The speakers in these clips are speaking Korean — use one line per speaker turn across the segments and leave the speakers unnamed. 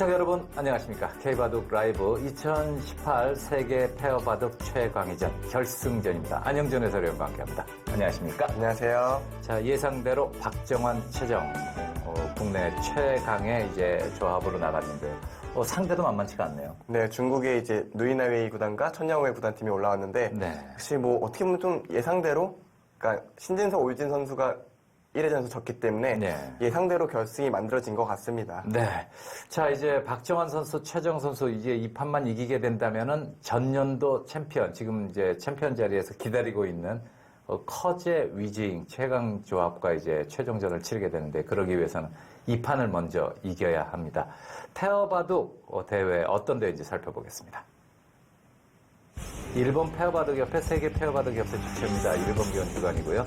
시청자 여러분 안녕하십니까. K바둑 라이브 2018 세계 페어바둑 최강의전 결승전입니다. 안영준 해설위원과 함께합니다. 안녕하십니까.
안녕하세요.
자, 예상대로 박정환, 최정 국내 최강의 이제 조합으로 나갔는데 상대도 만만치가 않네요.
네, 중국의 이제 누이나웨이 구단과 천야오웨이 구단팀이 올라왔는데
네.
역시 뭐 어떻게 보면 좀 예상대로, 그러니까 신진서, 오유진 선수가 1회전에서 졌기 때문에
네.
예상대로 결승이 만들어진 것 같습니다.
네. 자, 이제 박정환 선수, 최정 선수 이제 이 판만 이기게 된다면은 전년도 챔피언, 지금 이제 챔피언 자리에서 기다리고 있는 커제 위징 최강 조합과 이제 최종전을 치르게 되는데, 그러기 위해서는 이 판을 먼저 이겨야 합니다. 페어바둑 대회 어떤 대회인지 살펴보겠습니다. 일본 페어바둑협회, 세계 페어바둑협회 주최입니다. 일본 기원 주관이고요.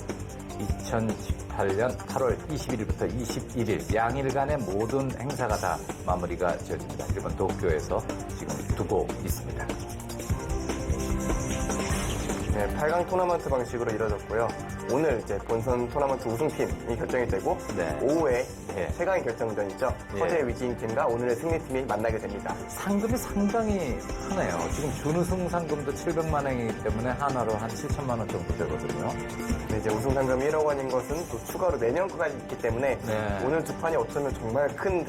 2018년 8월 21일부터 21일 양일간의 모든 행사가 다 마무리가 지어집니다. 일본 도쿄에서 지금 두고 있습니다.
네, 8강 토너먼트 방식으로 이뤄졌고요. 오늘 이제 본선 토너먼트 우승팀이 결정이 되고,
네.
오후에
예.
최강의 결정전이죠.
예.
커제 위징 팀과 오늘의 승리팀이 만나게 됩니다.
상금이 상당히 크네요. 지금 준우승 상금도 700만 원이기 때문에 하나로 한 7천만 원 정도 되거든요.
네, 이제 우승 상금 1억 원인 것은 또 추가로 내년 거까지 있기 때문에
네.
오늘 두 판이 어쩌면 정말 큰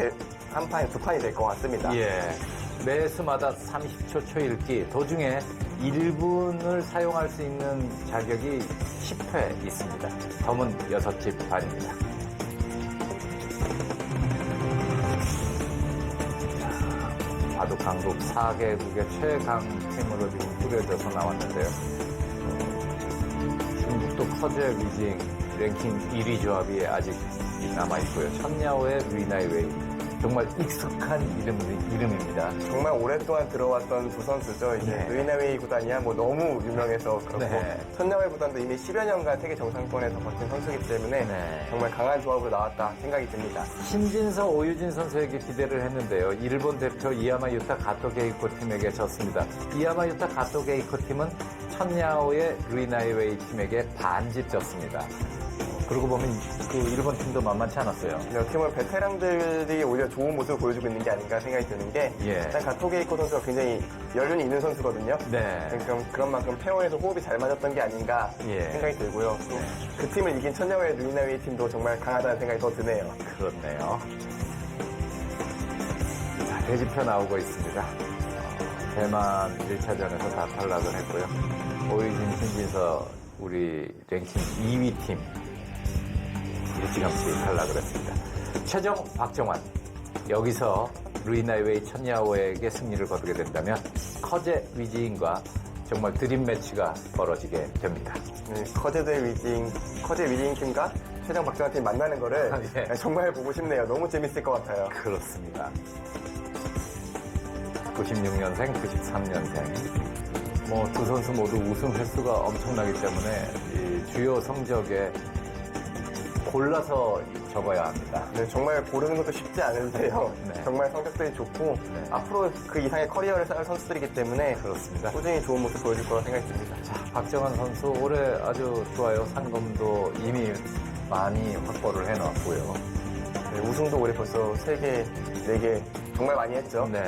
한 판이 두 판이 될 것 같습니다.
예. 매수마다 30초 초읽기, 도중에 1분을 사용할 수 있는 자격이 10회 있습니다. 덤은 6집 반입니다. 바둑 강국 4개국의 최강팀으로 지금 꾸려져서 나왔는데요. 중국도 커제 위징 랭킹 1위 조합이 아직 남아있고요. 천야오의 루이나이웨이, 정말 익숙한 이름입니다.
정말 오랫동안 들어왔던 두 선수죠. 이제
네.
누이나웨이 구단이야 뭐 너무 유명해서 그렇고,
네.
천야오웨이 구단도 이미 10여 년간 세계 정상권에서 버틴 선수이기 때문에
네.
정말 강한 조합으로 나왔다 생각이 듭니다.
신진서, 오유진 선수에게 기대를 했는데요. 일본 대표 이야마 유타 가토 게이코 팀에게 졌습니다. 이야마 유타 가토 게이코 팀은 천야오의 루이나이웨이 팀에게 반집 졌습니다. 그러고 보면 그 일본 팀도 만만치 않았어요.
근데 어떻게 보면 베테랑들이 오히려 좋은 모습을 보여주고 있는 게 아닌가 생각이 드는 게,
예.
일단 가토게이코 선수가 굉장히 연륜이 있는 선수거든요.
네.
그러니까 그런 만큼 페어에서 호흡이 잘 맞았던 게 아닌가
예.
생각이 들고요. 또
네.
그 팀을 이긴 천야오의 누이나웨이 팀도 정말 강하다는 생각이 더 드네요.
그렇네요. 자, 대지표 나오고 있습니다. 대만 1차전에서 다 탈락을 했고요. 오유진, 신진서 우리 랭킹 2위 팀 일찌감치 탈락을 했습니다. 최정, 박정환, 여기서 루이나이웨이, 천야오에게 승리를 거두게 된다면 커제 위징과 정말 드림 매치가 벌어지게 됩니다.
네, 커제 위징 팀과 최정 박정환 팀 만나는 거를
예.
정말 보고 싶네요. 너무 재밌을 것 같아요.
그렇습니다. 96년생, 93년생. 뭐 두 선수 모두 우승 횟수가 엄청나기 때문에 이 주요 성적에 골라서 적어야 합니다.
네, 정말 고르는 것도 쉽지 않은데요.
네.
정말 성적들이 좋고,
네.
앞으로 그 이상의 커리어를 쌓을 선수들이기 때문에
그렇습니다.
꾸준히 좋은 모습 보여줄 거라 생각이 듭니다.
자, 박정환 선수 올해 아주 좋아요. 상금도 이미 많이 확보를 해놨고요.
네, 우승도 올해 벌써 3개, 4개 정말 많이 했죠.
네.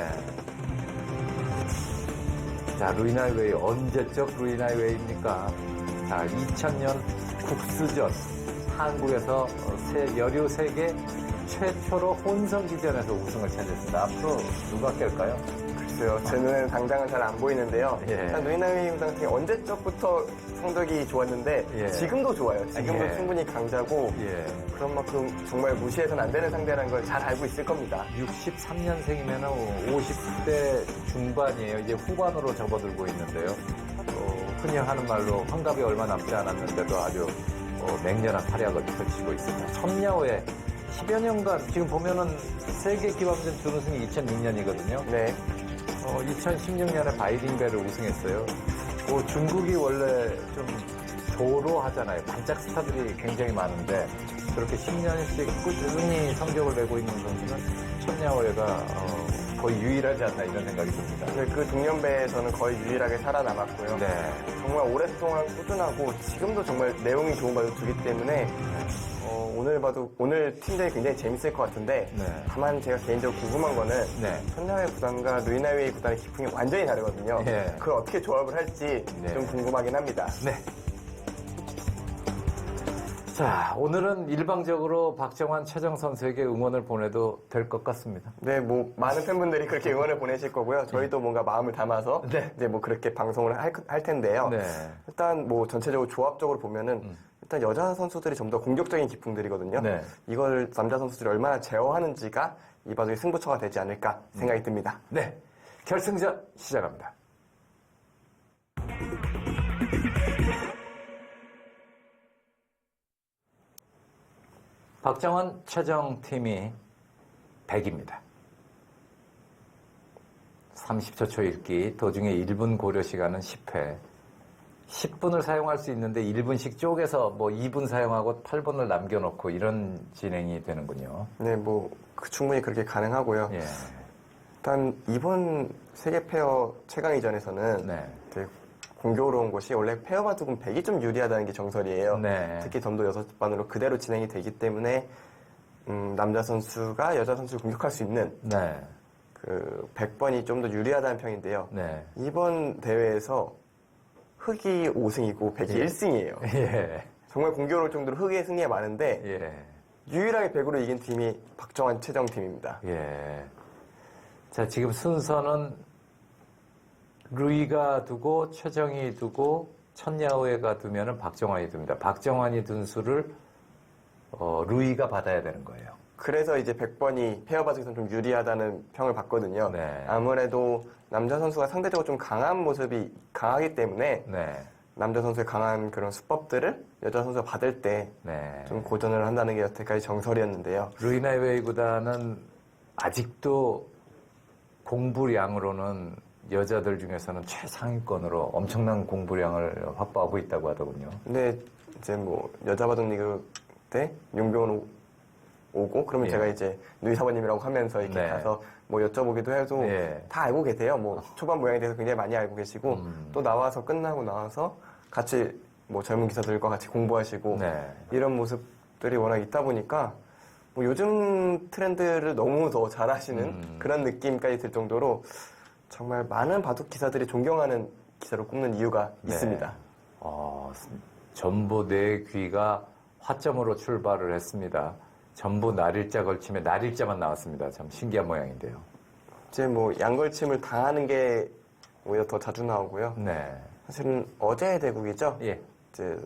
자, 루이나이웨이 언제적 루이나이웨이입니까? 자, 2000년 국수전 한국에서 여류 세계 최초로 혼성기전에서 우승을 차지했습니다. 앞으로 누가 깰까요?
글쎄요, 제 눈에는 당장은 잘 안 보이는데요.
예.
일단 누이나웨이 구단 같은 게 언제적부터 성적이 좋았는데
예.
지금도 좋아요. 지금도
예.
충분히 강자고,
예.
그런 만큼 정말 무시해서는 안 되는 상대라는 걸 잘 알고 있을 겁니다.
63년생이면 50대 중반이에요. 이제 후반으로 접어들고 있는데요. 흔히 하는 말로 환갑이 얼마 남지 않았는데도 아주 맹렬한 활약을 펼치고 있습니다. 천야오의 10여 년간, 지금 보면은 세계 기왕전 준우승이 2006년이거든요.
네.
2016년에 바이링벨을 우승했어요. 중국이 원래 좀 조로하잖아요. 반짝 스타들이 굉장히 많은데 그렇게 10년씩 꾸준히 성적을 내고 있는 선수는 천야오가 거의 유일하지 않나 이런 생각이 듭니다.
네, 그 동년배에서는 거의 유일하게 살아남았고요.
네.
정말 오랫동안 꾸준하고 지금도 정말 내용이 좋은 바둑 두기 때문에 오늘 봐도 오늘 팀들이 굉장히 재밌을 것 같은데
네.
다만 제가 개인적으로 궁금한 거는
네.
천야의 구단과 루이나웨이 구단의 기풍이 완전히 다르거든요.
예.
그걸 어떻게 조합을 할지
네.
좀 궁금하긴 합니다.
네. 자, 오늘은 일방적으로 박정환, 최정 선수에게 응원을 보내도 될 것 같습니다.
네, 뭐 많은 팬분들이 그렇게 응원을 보내실 거고요. 저희도 뭔가 마음을 담아서
네.
이제 뭐 그렇게 방송을 할 텐데요.
네.
일단 뭐 전체적으로 조합적으로 보면은 일단 여자 선수들이 좀 더 공격적인 기풍들이거든요.
네.
이걸 남자 선수들이 얼마나 제어하는지가 이 바둑의 승부처가 되지 않을까 생각이 듭니다.
네. 결승전 시작합니다. 박정환, 최정 팀이 100입니다. 30초 초읽기, 도중에 1분 고려 시간은 10회. 10분을 사용할 수 있는데 1분씩 쪼개서 뭐 2분 사용하고 8분을 남겨놓고 이런 진행이 되는군요.
네, 뭐 충분히 그렇게 가능하고요.
예.
일단 이번 세계 페어 최강위전에서는
네.
되게 공교로운 것이 원래 페어 바둑은 100이 좀 유리하다는 게 정설이에요.
네.
특히 점도 6반으로 그대로 진행이 되기 때문에 남자 선수가 여자 선수를 공격할 수 있는
네.
그 100번이 좀 더 유리하다는 평인데요.
네.
이번 대회에서 흑이 5승이고 백이
예.
1승이에요.
예.
정말 공교로울 정도로 흑의 승리가 많은데
예.
유일하게 100으로 이긴 팀이 박정환, 최정 팀입니다.
예. 자, 지금 순서는 루이가 두고 최정이 두고 천야오에가 두면은 박정환이 둡니다. 박정환이 둔 수를 루이가 받아야 되는 거예요.
그래서 이제 100번이 페어 바둑에서 좀 유리하다는 평을 받거든요.
네.
아무래도 남자 선수가 상대적으로 좀 강한 모습이 강하기 때문에
네.
남자 선수의 강한 그런 수법들을 여자 선수가 받을 때 좀
네.
고전을 한다는 게 여태까지 정설이었는데요.
루이나웨이 구단은 아직도 공부량으로는 여자들 중에서는 최상위권으로 엄청난 공부량을 확보하고 있다고 하더군요.
근데 이제 뭐 여자 바둑 리그 때 용병은 오고 그러면
예.
제가 이제 누이 사모님이라고 하면서 이렇게
네.
가서 뭐 여쭤보기도 해도
예.
다 알고 계세요. 뭐 초반 모양에 대해서 굉장히 많이 알고 계시고 또 나와서 끝나고 나와서 같이 뭐 젊은 기사들과 같이 공부하시고
네.
이런 모습들이 워낙 있다 보니까 뭐 요즘 트렌드를 너무 더 잘하시는 그런 느낌까지 들 정도로 정말 많은 바둑 기사들이 존경하는 기사로 꼽는 이유가
네.
있습니다.
전부 네 귀가 화점으로 출발을 했습니다. 전부 날일자 걸침에 날일자만 나왔습니다. 참 신기한 모양인데요.
이제 뭐 양걸침을 당하는 게 오히려 더 자주 나오고요.
네.
사실은 어제의 대국이죠.
예.
이제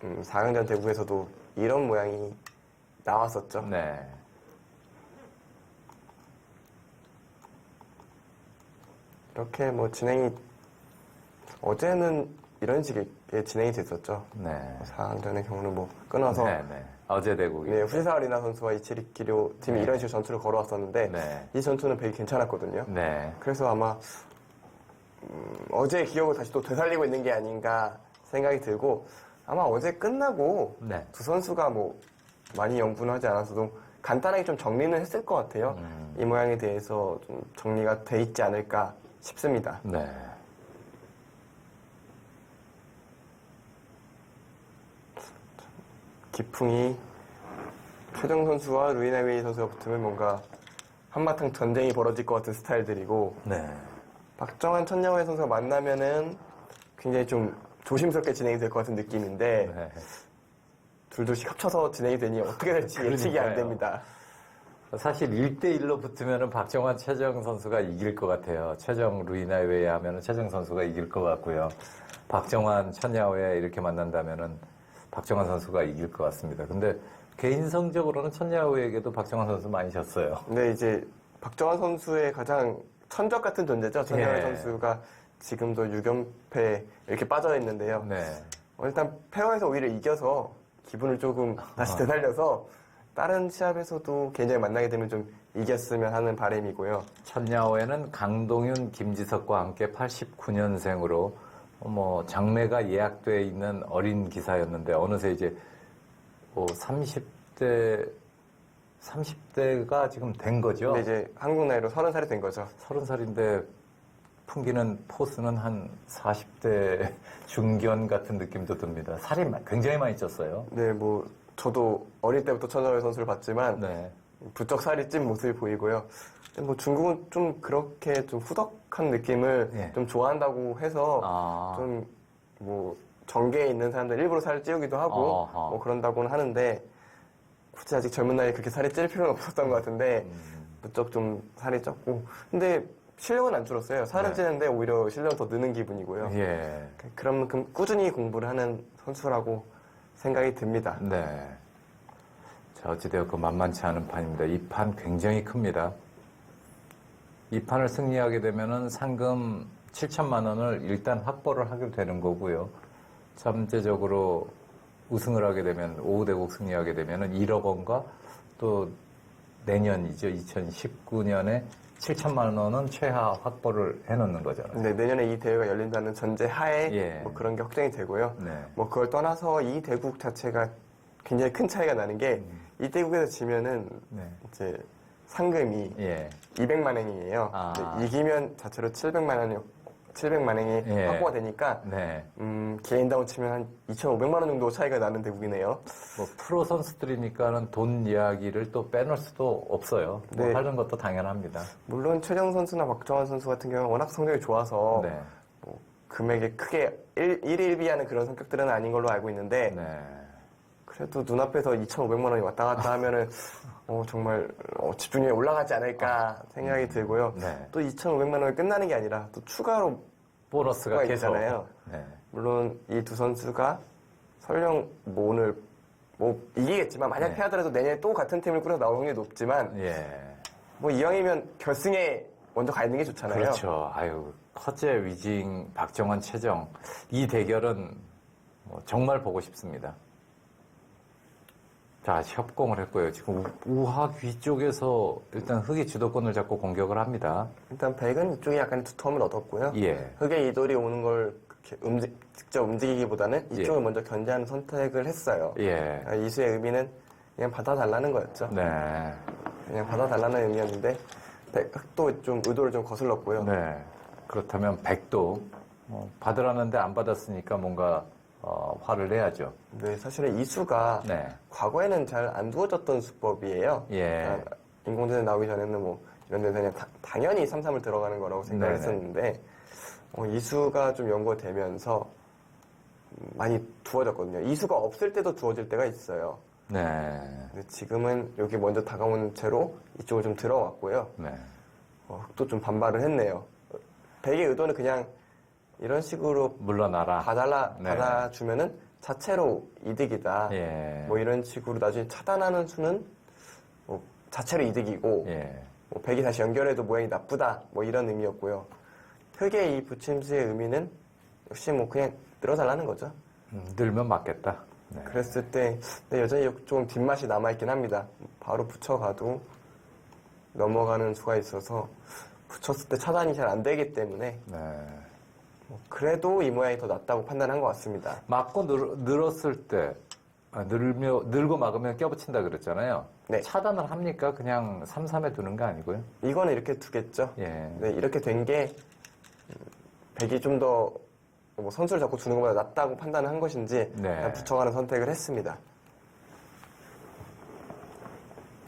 4강전 대국에서도 이런 모양이 나왔었죠.
네.
이렇게 뭐 진행이 어제는 이런 식의 진행이 됐었죠.
네.
4강전의 경우는 뭐 끊어서
네, 네. 어제 대국이.
네, 후지사 리나 선수와 이치리 기료 팀이
네.
이런 식으로 전투를 걸어왔었는데
네.
이 전투는 되게 괜찮았거든요.
네.
그래서 아마 어제의 기억을 다시 또 되살리고 있는 게 아닌가 생각이 들고 아마 어제 끝나고
네.
두 선수가 뭐 많이 연구는 하지 않았어도 간단하게 좀 정리는 했을 것 같아요. 이 모양에 대해서 좀 정리가 돼 있지 않을까 싶습니다.
네.
기풍이 최정 선수와 루이나웨이 선수가 붙으면 뭔가 한바탕 전쟁이 벌어질 것 같은 스타일들이고
네.
박정환, 천야오의 선수가 만나면은 굉장히 좀 조심스럽게 진행이 될 것 같은 느낌인데
네.
둘둘씩 합쳐서 진행이 되니 어떻게 될지 예측이 안
그러니까요.
됩니다.
사실 1대1로 붙으면은 박정환, 최정 선수가 이길 것 같아요. 최정, 루이나웨이 하면은 최정 선수가 이길 것 같고요. 박정환, 천야오에 이렇게 만난다면은 박정환 선수가 이길 것 같습니다. 근데 개인 성적으로는 천야오에게도 박정환 선수 많이 졌어요.
근데 이제 박정환 선수의 가장 천적 같은 존재죠. 천야오
예.
선수가 지금도 6연패 이렇게 빠져 있는데요.
네.
일단 페어에서 오히려 이겨서 기분을 조금 다시 되살려서 다른 시합에서도 개인적으로 만나게 되면 좀 이겼으면 하는 바람이고요.
천야오에는 강동윤, 김지석과 함께 89년생으로 뭐 장래가 예약돼 있는 어린 기사였는데 어느새 이제 30대가 지금 된 거죠.
근데 이제 한국 나이로 30살이 된 거죠.
30살인데 풍기는 포스는 한 40대 중견 같은 느낌도 듭니다. 살이 굉장히 많이 쪘어요.
네, 뭐 저도 어릴 때부터 천정열 선수를 봤지만
네.
부쩍 살이 찐 모습이 보이고요. 근데 뭐 중국은 좀 그렇게 좀 후덕한 느낌을
예.
좀 좋아한다고 해서
아.
좀 뭐 정계에 있는 사람들 일부러 살을 찌우기도 하고
어허.
뭐 그런다고는 하는데 굳이 아직 젊은 나이에 그렇게 살이 찔 필요는 없었던 것 같은데 부쩍 좀 살이 쪘고 근데 실력은 안 줄었어요. 살은
네.
찌는데 오히려 실력은 더 느는 기분이고요.
예.
그런 만큼 꾸준히 공부를 하는 선수라고 생각이 듭니다.
네. 자, 어찌되었고 만만치 않은 판입니다. 이 판 굉장히 큽니다. 이 판을 승리하게 되면은 상금 7천만 원을 일단 확보를 하게 되는 거고요. 잠재적으로 우승을 하게 되면 5대국 승리하게 되면은 1억 원과 또 내년이죠. 2019년에 7천만 원은 최하 확보를 해놓는 거잖아요.
네, 내년에 이 대회가 열린다는 전제 하에
예.
뭐 그런 게 확정이 되고요.
네.
뭐 그걸 떠나서 이 대국 자체가 굉장히 큰 차이가 나는 게 이 대국에서 지면은
네.
이제 상금이
예.
200만 원이에요.
아.
근데 이기면 자체로 700만 원이
예.
확보가 되니까
네.
개인당으로 치면 한 2,500만 원 정도 차이가 나는 대국이네요.
뭐 프로 선수들이니까는 돈 이야기를 또 빼놓을 수도 없어요. 뭐
네.
하는 것도 당연합니다.
물론 최정 선수나 박정환 선수 같은 경우는 워낙 성적이 좋아서
네.
뭐 금액에 크게 일일비하는 그런 성격들은 아닌 걸로 알고 있는데
네.
그래도 눈앞에서 2,500만 원이 왔다 갔다 하면은 정말 집중력이 올라가지 않을까 생각이 들고요.
네.
또 2,500만 원이 끝나는 게 아니라 또 추가로
보너스가
뭐가
계속.
있잖아요.
네.
물론 이 두 선수가 설령 뭐 오늘 뭐 이기겠지만 만약
네.
패하더라도 내년에 또 같은 팀을 꾸려 나올 확률이 높지만
예.
뭐 이왕이면 결승에 먼저 가 있는 게 좋잖아요.
그렇죠. 아유, 커제, 위징, 박정환, 최정. 이 대결은 뭐 정말 보고 싶습니다. 자, 협공을 했고요. 지금 우하 위쪽에서 일단 흑이 주도권을 잡고 공격을 합니다.
일단 백은 이쪽에 약간 두터움을 얻었고요.
예.
흑의 이돌이 오는 걸 그렇게 직접 움직이기보다는 이쪽을
예.
먼저 견제하는 선택을 했어요.
예.
이수의 의미는 그냥 받아달라는 거였죠.
네.
그냥 받아달라는 의미였는데 흑도 좀 의도를 좀 거슬렀고요.
네. 그렇다면 백도 받으라는데 안 받았으니까 뭔가 화를 내야죠.
네, 사실은 이수가
네.
과거에는 잘 안 두어졌던 수법이에요.
예.
그러니까 인공지능 나오기 전에는 뭐 이런 데서 그냥 당연히 3-3을 들어가는 거라고 생각을
네네.
했었는데 이수가 좀 연구되면서 많이 두어졌거든요. 이수가 없을 때도 두어질 때가 있어요.
네.
근데 지금은 여기 먼저 다가오는 채로 이쪽을 좀 들어왔고요.
네.
흑도 좀 반발을 했네요. 백의 의도는 그냥 이런 식으로
물러나라.
네. 받아주면은 자체로 이득이다.
예.
뭐 이런 식으로 나중에 차단하는 수는 뭐 자체로 이득이고
예.
뭐 백이 다시 연결해도 모양이 나쁘다. 뭐 이런 의미였고요. 흑의 이 붙임수의 의미는 역시 뭐 그냥 늘어달라는 거죠.
늘면 맞겠다. 네.
그랬을 때 근데 여전히 좀 뒷맛이 남아있긴 합니다. 바로 붙여가도 넘어가는 수가 있어서 붙였을 때 차단이 잘 안 되기 때문에
네.
그래도 이 모양이 더 낫다고 판단한 것 같습니다.
맞고 늘었을 때 늘고 막으면 껴붙인다 그랬잖아요.
네.
차단을 합니까? 그냥 3-3에 두는 거 아니고요?
이거는 이렇게 두겠죠.
예.
네, 이렇게 된 게 백이 좀 더 뭐 선수를 잡고 두는 것보다 낫다고 판단을 한 것인지
네.
그냥 붙여가는 선택을 했습니다.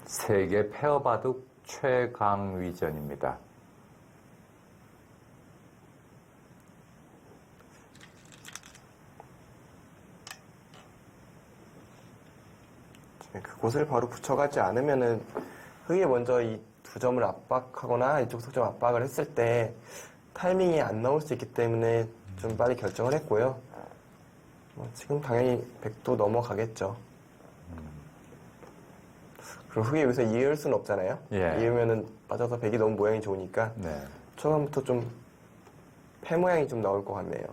세계 페어바둑 최강위전입니다.
그곳을 바로 붙여가지 않으면은 흑이 먼저 이 두 점을 압박하거나 이쪽 석점 압박을 했을 때 타이밍이 안 나올 수 있기 때문에 좀 빨리 결정을 했고요. 지금 당연히 백도 넘어가겠죠. 그리고 흑이 여기서 이을 수는 없잖아요.
예.
이으면은 빠져서 백이 너무 모양이 좋으니까
네.
초반부터 좀 패 모양이 좀 나올 것 같네요.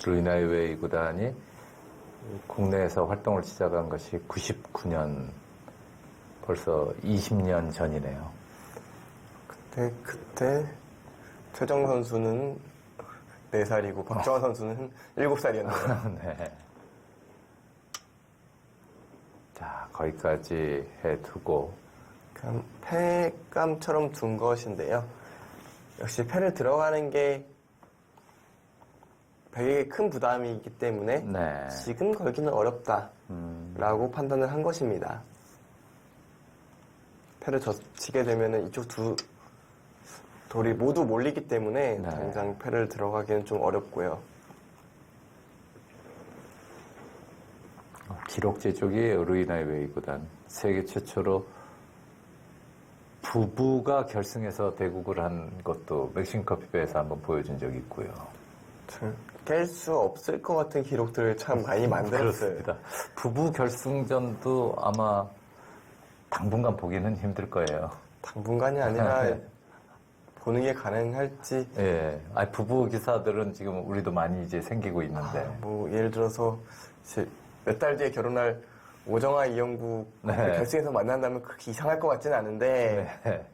루이나이웨이 구단이 국내에서 활동을 시작한 것이 99년, 벌써 20년 전이네요.
그때 최정 선수는 4살이고 박정환 선수는 7살이었네요.
네. 자, 거기까지 해두고.
그럼 패감처럼 둔 것인데요. 역시 패를 들어가는 게 백에게 큰 부담이기 때문에
네.
지금 걸기는 어렵다라고 판단을 한 것입니다. 패를 젖히게 되면 이쪽 두 돌이 모두 몰리기 때문에
네.
당장 패를 들어가기는 좀 어렵고요.
기록제 쪽이 루이나이 웨이구단 세계 최초로 부부가 결승에서 대국을 한 것도 멕시코커피배에서 한번 보여준 적이 있고요.
깰 수 없을 것 같은 기록들을 참 많이 만들었어요.
그렇습니다. 부부 결승전도 아마 당분간 보기는 힘들 거예요.
당분간이 아니라 보는 게 가능할지.
예. 아니, 부부 기사들은 지금 우리도 많이 이제 생기고 있는데.
뭐 예를 들어서 이제 몇 달 뒤에 결혼할 오정아 이영국
네.
결승에서 만난다면 그렇게 이상할 것 같지는 않은데
네.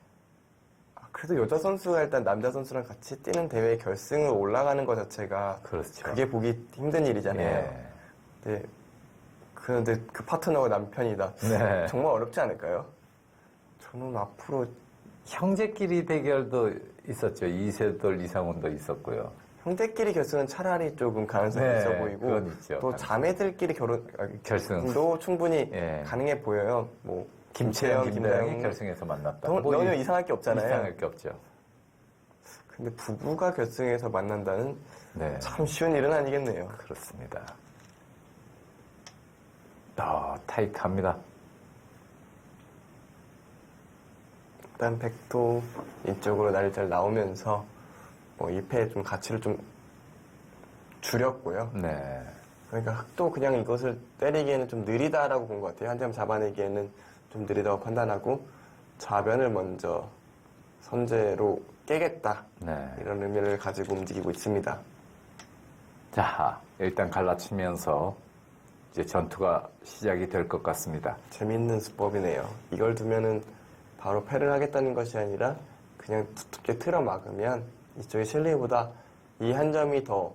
그래도 여자 선수가 일단 남자 선수랑 같이 뛰는 대회 결승을 올라가는 것 자체가
그렇죠.
그게 보기 힘든 일이잖아요.
예.
네. 그런데 그 파트너가 남편이다.
네.
정말 어렵지 않을까요? 저는 앞으로
형제끼리 대결도 있었죠. 이세돌, 이상훈도 있었고요.
형제끼리 결승은 차라리 조금 가능성이
네,
있어 보이고
그건 있죠.
또 자매들끼리
결승.
충분히
예.
가능해 보여요. 뭐
김채영, 김다영이
김다영
결승에서 만났다.
전혀 이상할 게 없잖아요.
이상할 게 없죠.
근데 부부가 결승에서 만난다는
네.
참 쉬운 일은 아니겠네요.
그렇습니다. 타이트합니다.
일단 백도 이쪽으로 날잘 나오면서 뭐 2패의 좀 가치를 좀 줄였고요.
네.
그러니까 흑도 그냥 이것을 때리기에는 좀 느리다라고 본 것 같아요. 한 점 잡아내기에는 좀 느리다고 판단하고 좌변을 먼저 선제로 깨겠다.
네.
이런 의미를 가지고 움직이고 있습니다.
자, 일단 갈라치면서 이제 전투가 시작이 될 것 같습니다.
재밌는 수법이네요. 이걸 두면은 바로 패를 하겠다는 것이 아니라 그냥 두텁게 틀어 막으면 이쪽의 실리보다 이 한 점이 더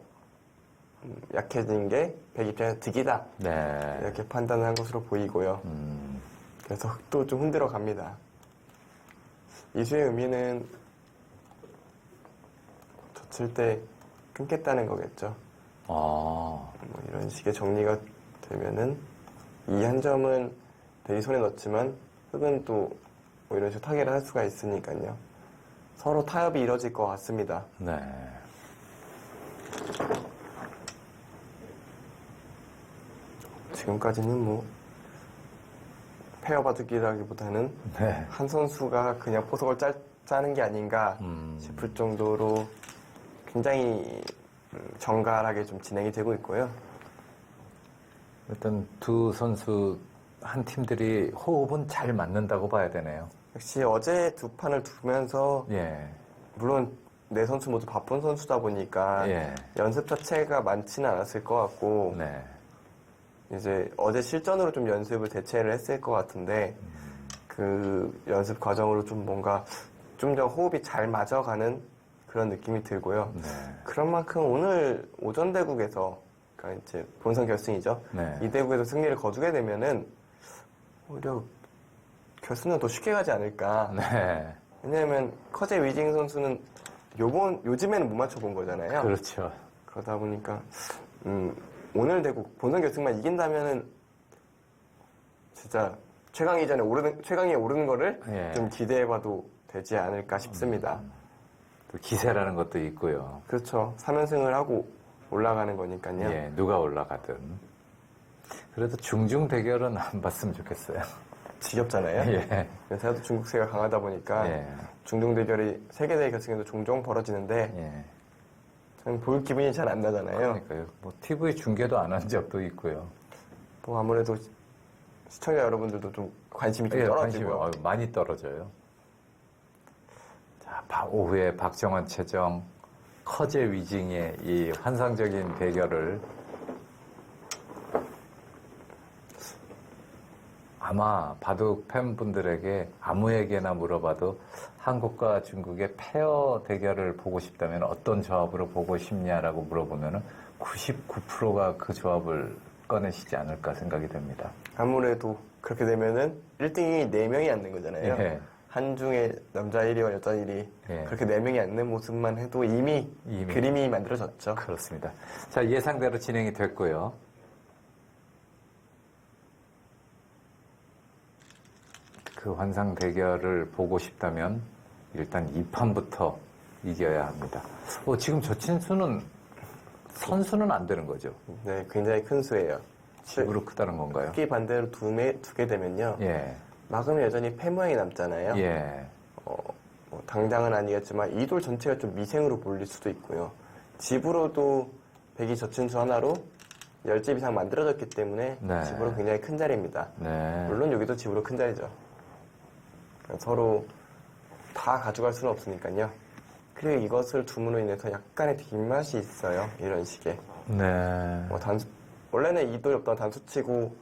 약해진 게 백 입장에서 득이다.
네.
이렇게 판단을 한 것으로 보이고요. 그래서 흑도 좀 흔들어 갑니다. 이수의 의미는 젖힐 때 끊겠다는 거겠죠.
아,
뭐 이런 식의 정리가 되면은 이 한 점은 대리 손에 넣지만 흑은 또 뭐 이런 식으로 타개를 할 수가 있으니까요. 서로 타협이 이뤄질 것 같습니다.
네.
지금까지는 뭐 페어 바둑이라기보다는
네.
한 선수가 그냥 포석을 짜는 게 아닌가 싶을 정도로 굉장히 정갈하게 좀 진행이 되고 있고요.
일단 두 선수 한 팀들이 호흡은 잘 맞는다고 봐야 되네요.
역시 어제 두 판을 두면서
예.
물론 네 선수 모두 바쁜 선수다 보니까
예.
연습 자체가 많지는 않았을 것 같고
네.
이제 어제 실전으로 좀 연습을 대체를 했을 것 같은데 그 연습 과정으로 좀 뭔가 좀 더 호흡이 잘 맞아가는 그런 느낌이 들고요.
네.
그런 만큼 오늘 오전 대국에서 그러니까 이제 본선 결승이죠.
네.
이 대국에서 승리를 거두게 되면은 오히려 결승은 더 쉽게 가지 않을까.
네.
왜냐하면 커제 위징 선수는 요즘에는 못 맞춰본 거잖아요.
그렇죠.
그러다 보니까 오늘 대국 본선 결승만 이긴다면은 진짜 최강위에 오르는 거를
예.
좀 기대해봐도 되지 않을까 싶습니다.
또 기세라는 것도 있고요.
그렇죠. 3연승을 하고 올라가는 거니까요.
예, 누가 올라가든. 그래도 중중 대결은 안 봤으면 좋겠어요.
지겹잖아요.
예.
요새도 중국세가 강하다 보니까
예.
중동 대결이 세계대회 결승에도 종종 벌어지는데
예.
저는 볼 기분이 잘 안 나잖아요.
그러니까요. 뭐 TV 중계도 안 한 적도 있고요.
뭐 아무래도 시청자 여러분들도 좀 관심이 좀
예,
떨어지고요.
관심이 많이 떨어져요. 자, 오후에 박정환 최정, 커제 위징의 이 환상적인 대결을 아마 바둑 팬분들에게 아무에게나 물어봐도 한국과 중국의 페어 대결을 보고 싶다면 어떤 조합으로 보고 싶냐라고 물어보면 99%가 그 조합을 꺼내시지 않을까 생각이 됩니다.
아무래도 그렇게 되면은 1등이 4명이 앉는 거잖아요.
예.
한중에 남자 1위와 여자 1위
예.
그렇게 4명이 앉는 모습만 해도 이미 그림이 만들어졌죠.
그렇습니다. 자, 예상대로 진행이 됐고요. 그 환상 대결을 보고 싶다면 일단 2판부터 이겨야 합니다. 지금 저 친수는 선수는 안 되는 거죠?
네, 굉장히 큰 수예요.
집으로 크다는 건가요?
크기 반대로 두게 되면요.
예.
막으면 여전히 패 모양이 남잖아요.
예.
뭐 당장은 아니겠지만 이돌 전체가 좀 미생으로 몰릴 수도 있고요. 집으로도 백이 저친수 하나로 10집 이상 만들어졌기 때문에
네.
집으로 굉장히 큰 자리입니다.
네.
물론 여기도 집으로 큰 자리죠. 서로 다 가져갈 수는 없으니까요. 그리고 이것을 둠으로 인해서 약간의 뒷맛이 있어요. 이런 식의.
네.
뭐 원래는 이돌이 없던 단수치고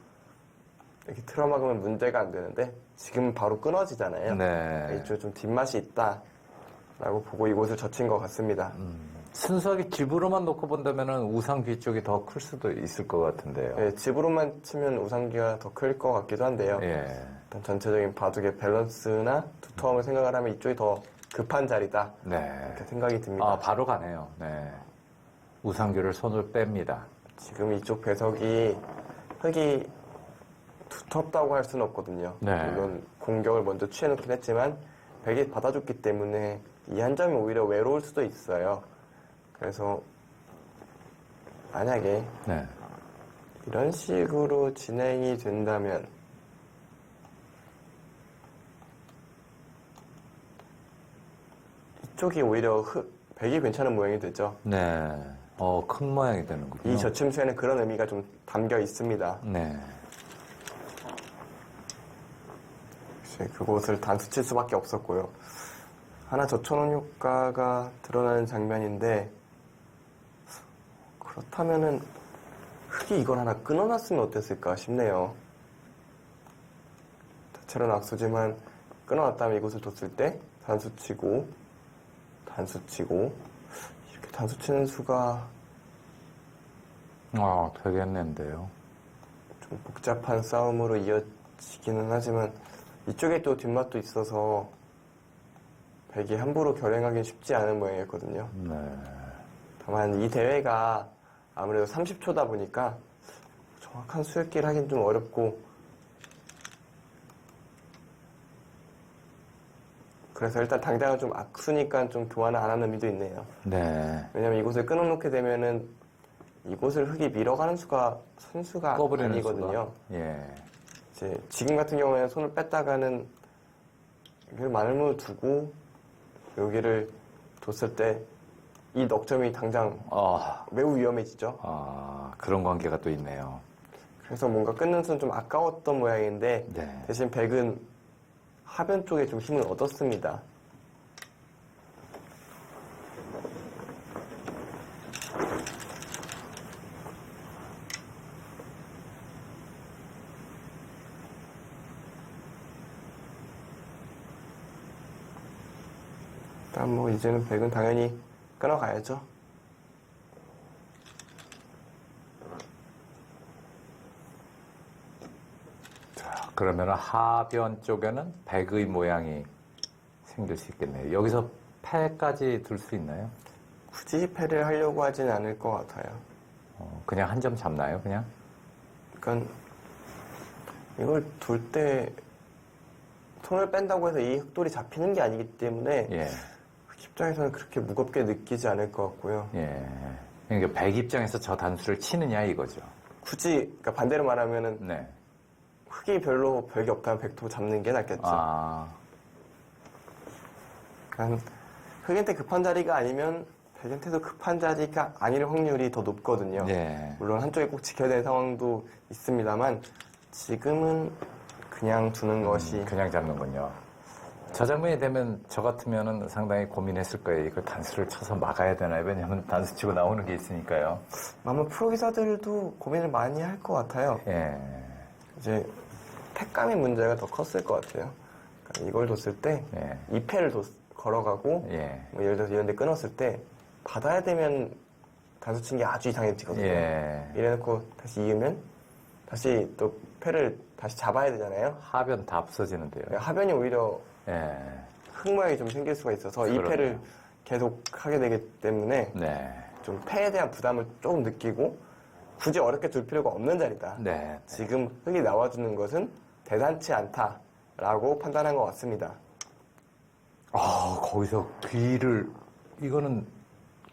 이렇게 틀어막으면 문제가 안 되는데 지금 바로 끊어지잖아요.
네.
이쪽에 좀 뒷맛이 있다라고 보고 이곳을 젖힌 것 같습니다.
순수하게 집으로만 놓고 본다면 우상귀 쪽이 더 클 수도 있을 것 같은데요.
네, 집으로만 치면 우상기가 더 클 것 같기도 한데요.
예.
일단 전체적인 바둑의 밸런스나 두터움을 생각을 하면 이쪽이 더 급한 자리다.
네.
이렇게 생각이 듭니다.
아, 바로 가네요. 네. 우상규를 손을 뺍니다.
지금 이쪽 배석이 흙이 두텁다고 할 수는 없거든요.
네.
물론 공격을 먼저 취해놓긴 했지만 백이 받아줬기 때문에 이 한 점이 오히려 외로울 수도 있어요. 그래서 만약에
네.
이런 식으로 진행이 된다면 이쪽이 오히려 백이 괜찮은 모양이 되죠.
네. 큰 모양이 되는군요.
이 저침수에는 그런 의미가 좀 담겨 있습니다.
네.
역시 그곳을 단수칠 수밖에 없었고요. 하나 저천원 효과가 드러나는 장면인데 그렇다면은 흙이 이걸 하나 끊어놨으면 어땠을까 싶네요. 자체로는 악수지만 끊어놨다면 이곳을 뒀을 때 단수치고 이렇게 단수치는 수가
되겠는데요.
좀 복잡한 싸움으로 이어지기는 하지만 이쪽에 또 뒷맛도 있어서 백이 함부로 결행하기 쉽지 않은 모양이었거든요.
네.
다만 이 대회가 아무래도 30초다 보니까 정확한 수익기를 하긴 좀 어렵고 그래서 일단 당장은 좀 악수니까 좀 교환을 안 하는 의미도 있네요.
네.
왜냐면 이곳을 끊어놓게 되면은 이곳을 흙이 밀어가는 수가 선수가
꺼버리는
아니거든요.
수가. 예.
이제 지금 같은 경우에는 손을 뺐다가는 여기를 마늘문을 두고 여기를 뒀을 때 이 넉점이 당장 매우 위험해지죠.
그런 관계가 또 있네요.
그래서 뭔가 끊는 수는 좀 아까웠던 모양인데
네.
대신 백은 하변 쪽에 좀 힘을 얻었습니다. 일단 뭐 이제는 백은 당연히 끊어가야죠.
그러면 하변 쪽에는 백의 모양이 생길 수 있겠네요. 여기서 패까지 둘 수 있나요?
굳이 패를 하려고 하진 않을 것 같아요.
그냥 한 점 잡나요, 그냥?
그러니까 이걸 둘 때 손을 뺀다고 해서 이 흑돌이 잡히는 게 아니기 때문에
예.
흑 입장에서는 그렇게 무겁게 느끼지 않을 것 같고요.
예. 그러니까 백 입장에서 저 단수를 치느냐 이거죠.
굳이 그러니까 반대로 말하면은
네.
흑이 별로 벽이 없다면 백도 잡는 게 낫겠죠. 그러니까 흑한테 급한 자리가 아니면 백한테도 급한 자리가 아닐 확률이 더 높거든요.
네.
물론 한쪽에 꼭 지켜야 되는 상황도 있습니다만 지금은 그냥 두는 것이
그냥 잡는군요. 저 장면이 되면 저 같으면은 상당히 고민했을 거예요. 이걸 단수를 쳐서 막아야 되나요? 왜냐하면 단수 치고 나오는 게 있으니까요.
아마 프로 기사들도 고민을 많이 할 것 같아요.
예.
이제 팩감의 문제가 더 컸을 것 같아요. 그러니까 이걸 뒀을 때
예.
2패를 걸어가고
예.
뭐 예를 들어서 이런 데 끊었을 때 받아야 되면 단수 친 게 아주 이상해지거든요.
예.
이래놓고 다시 이으면 다시 또 패를 다시 잡아야 되잖아요.
하변 다 없어지는데요.
하변이 오히려
예.
흙 모양이 좀 생길 수가 있어서 이
그러네요.
패를 계속 하게 되기 때문에
네.
좀 패에 대한 부담을 조금 느끼고 굳이 어렵게 둘 필요가 없는 자리다.
네.
지금 흙이 나와주는 것은 대단치 않다라고 판단한 것 같습니다.
거기서 귀를, 이거는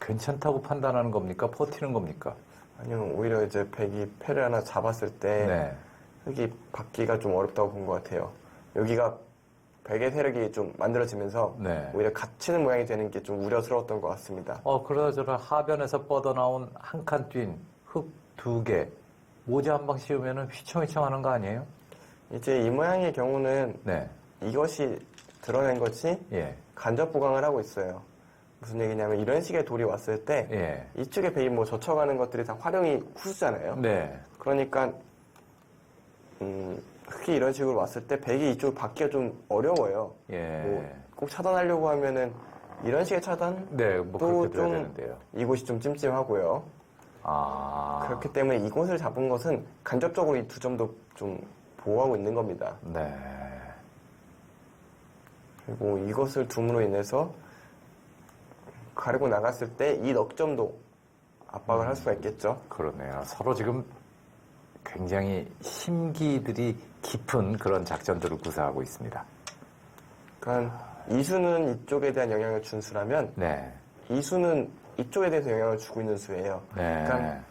괜찮다고 판단하는 겁니까? 버티는 겁니까?
아니면 오히려 이제 백이 패를 하나 잡았을 때
네.
흙이 받기가 좀 어렵다고 본 것 같아요. 여기가 백의 세력이 좀 만들어지면서
네.
오히려 갇히는 모양이 되는 게 좀 우려스러웠던 것 같습니다.
그러저러 하변에서 뻗어나온 한 칸 뛴 흙 2개, 모자 한 방 씌우면 휘청휘청 하는 거 아니에요?
이제 이 모양의 경우는
네.
이것이 드러낸 것이
예.
간접 보강을 하고 있어요. 무슨 얘기냐면 이런 식의 돌이 왔을 때
예.
이쪽에 백이 뭐 젖혀가는 것들이 다 활용이 후수잖아요.
네.
그러니까 흙이 이런 식으로 왔을 때 백이 이쪽을 받기가 좀 어려워요.
예.
뭐 꼭 차단하려고 하면은 이런 식의 차단
네, 뭐
또
그렇게 돼야
좀
되는데요.
이곳이 좀 찜찜하고요. 그렇기 때문에 이곳을 잡은 것은 간접적으로 이 두 점도 좀 보호하고 있는 겁니다.
네.
그리고 이것을 둠으로 인해서 가리고 나갔을 때 이 넉점도 압박을 할 수가 있겠죠.
그러네요. 서로 지금 굉장히 심기들이 깊은 그런 작전들을 구사하고 있습니다.
그러니까 이수는 이쪽에 대한 영향을 준 수라면
네.
이수는 이쪽에 대해서 영향을 주고 있는 수예요.
네.
그러니까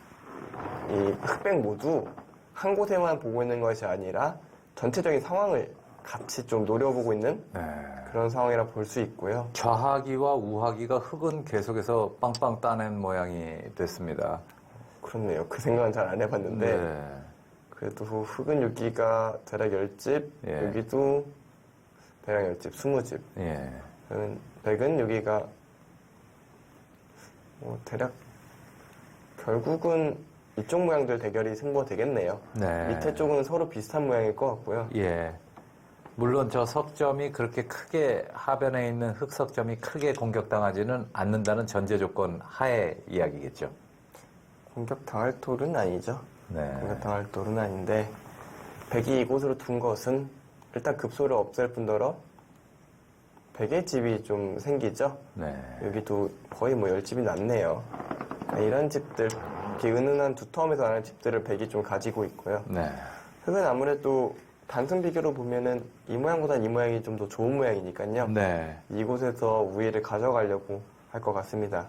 이 흑백 모두 한 곳에만 보고 있는 것이 아니라 전체적인 상황을 같이 좀 노려보고 있는
네.
그런 상황이라 볼 수 있고요.
좌하기와 우하기가 흙은 계속해서 빵빵 따낸 모양이 됐습니다.
그렇네요. 그 생각은 잘 안 해봤는데
네.
그래도 흙은 여기가 대략 10집,
예.
여기도 대략 10집, 20집.
예.
백은 여기가 대략 결국은 이쪽 모양들 대결이 승부가 되겠네요.
네.
밑에 쪽은 서로 비슷한 모양일 것 같고요.
예. 물론 저 석점이 그렇게 크게 하변에 있는 흑석점이 크게 공격당하지는 않는다는 전제 조건 하에 이야기겠죠.
공격당할 돌은 아니죠.
네.
공격당할 돌은 아닌데 백이 이곳으로 둔 것은 일단 급소를 없앨 뿐더러 백의 집이 좀 생기죠.
네.
여기도 거의 뭐 10집이 났네요. 이런 집들, 이렇게 은은한 두터움에서 나는 집들을 백이 좀 가지고 있고요.
네.
흙은 아무래도 단순 비교로 보면은 이 모양보다는 이 모양이 좀 더 좋은 모양이니까요.
네.
이곳에서 우위를 가져가려고 할 것 같습니다.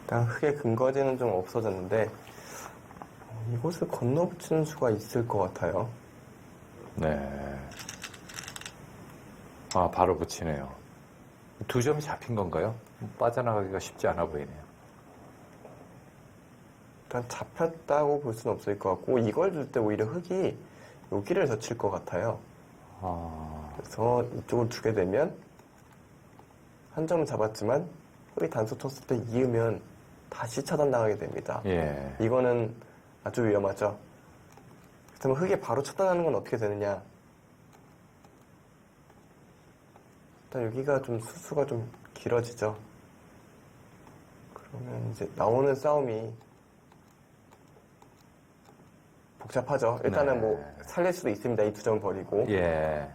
일단 흙의 근거지는 좀 없어졌는데 이곳을 건너붙이는 수가 있을 것 같아요.
네. 바로 붙이네요. 2점이 잡힌 건가요? 빠져나가기가 쉽지 않아 보이네요.
일단 잡혔다고 볼 수는 없을 것 같고 이걸 줄 때 오히려 흙이 여기를 젖힐 것 같아요. 그래서 이쪽을 두게 되면 한 점은 잡았지만 흙이 단수 쳤을 때 이으면 다시 차단당하게 됩니다.
예.
이거는 아주 위험하죠. 그렇다면 흙에 바로 차단하는 건 어떻게 되느냐? 일단 여기가 좀 수수가 좀 길어지죠. 그러면 이제 나오는 싸움이 복잡하죠. 일단은
네.
뭐 살릴 수도 있습니다. 이 두 점을 버리고.
예.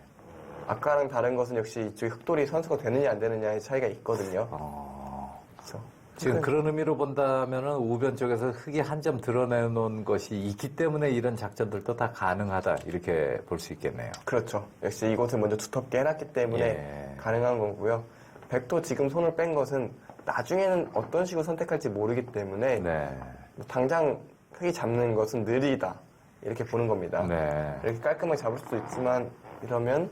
아까랑 다른 것은 역시 이쪽에 흙돌이 선수가 되느냐 안 되느냐의 차이가 있거든요. 그래서
지금 그런 의미로 본다면은 우변 쪽에서 흙이 한 점 드러내놓은 것이 있기 때문에 이런 작전들도 다 가능하다 이렇게 볼 수 있겠네요.
그렇죠. 역시 이곳을 먼저 두텁게 해놨기 때문에
예.
가능한 거고요. 백도 지금 손을 뺀 것은 나중에는 어떤 식으로 선택할지 모르기 때문에
네.
당장 흙이 잡는 것은 느리다 이렇게 보는 겁니다.
네.
이렇게 깔끔하게 잡을 수도 있지만 이러면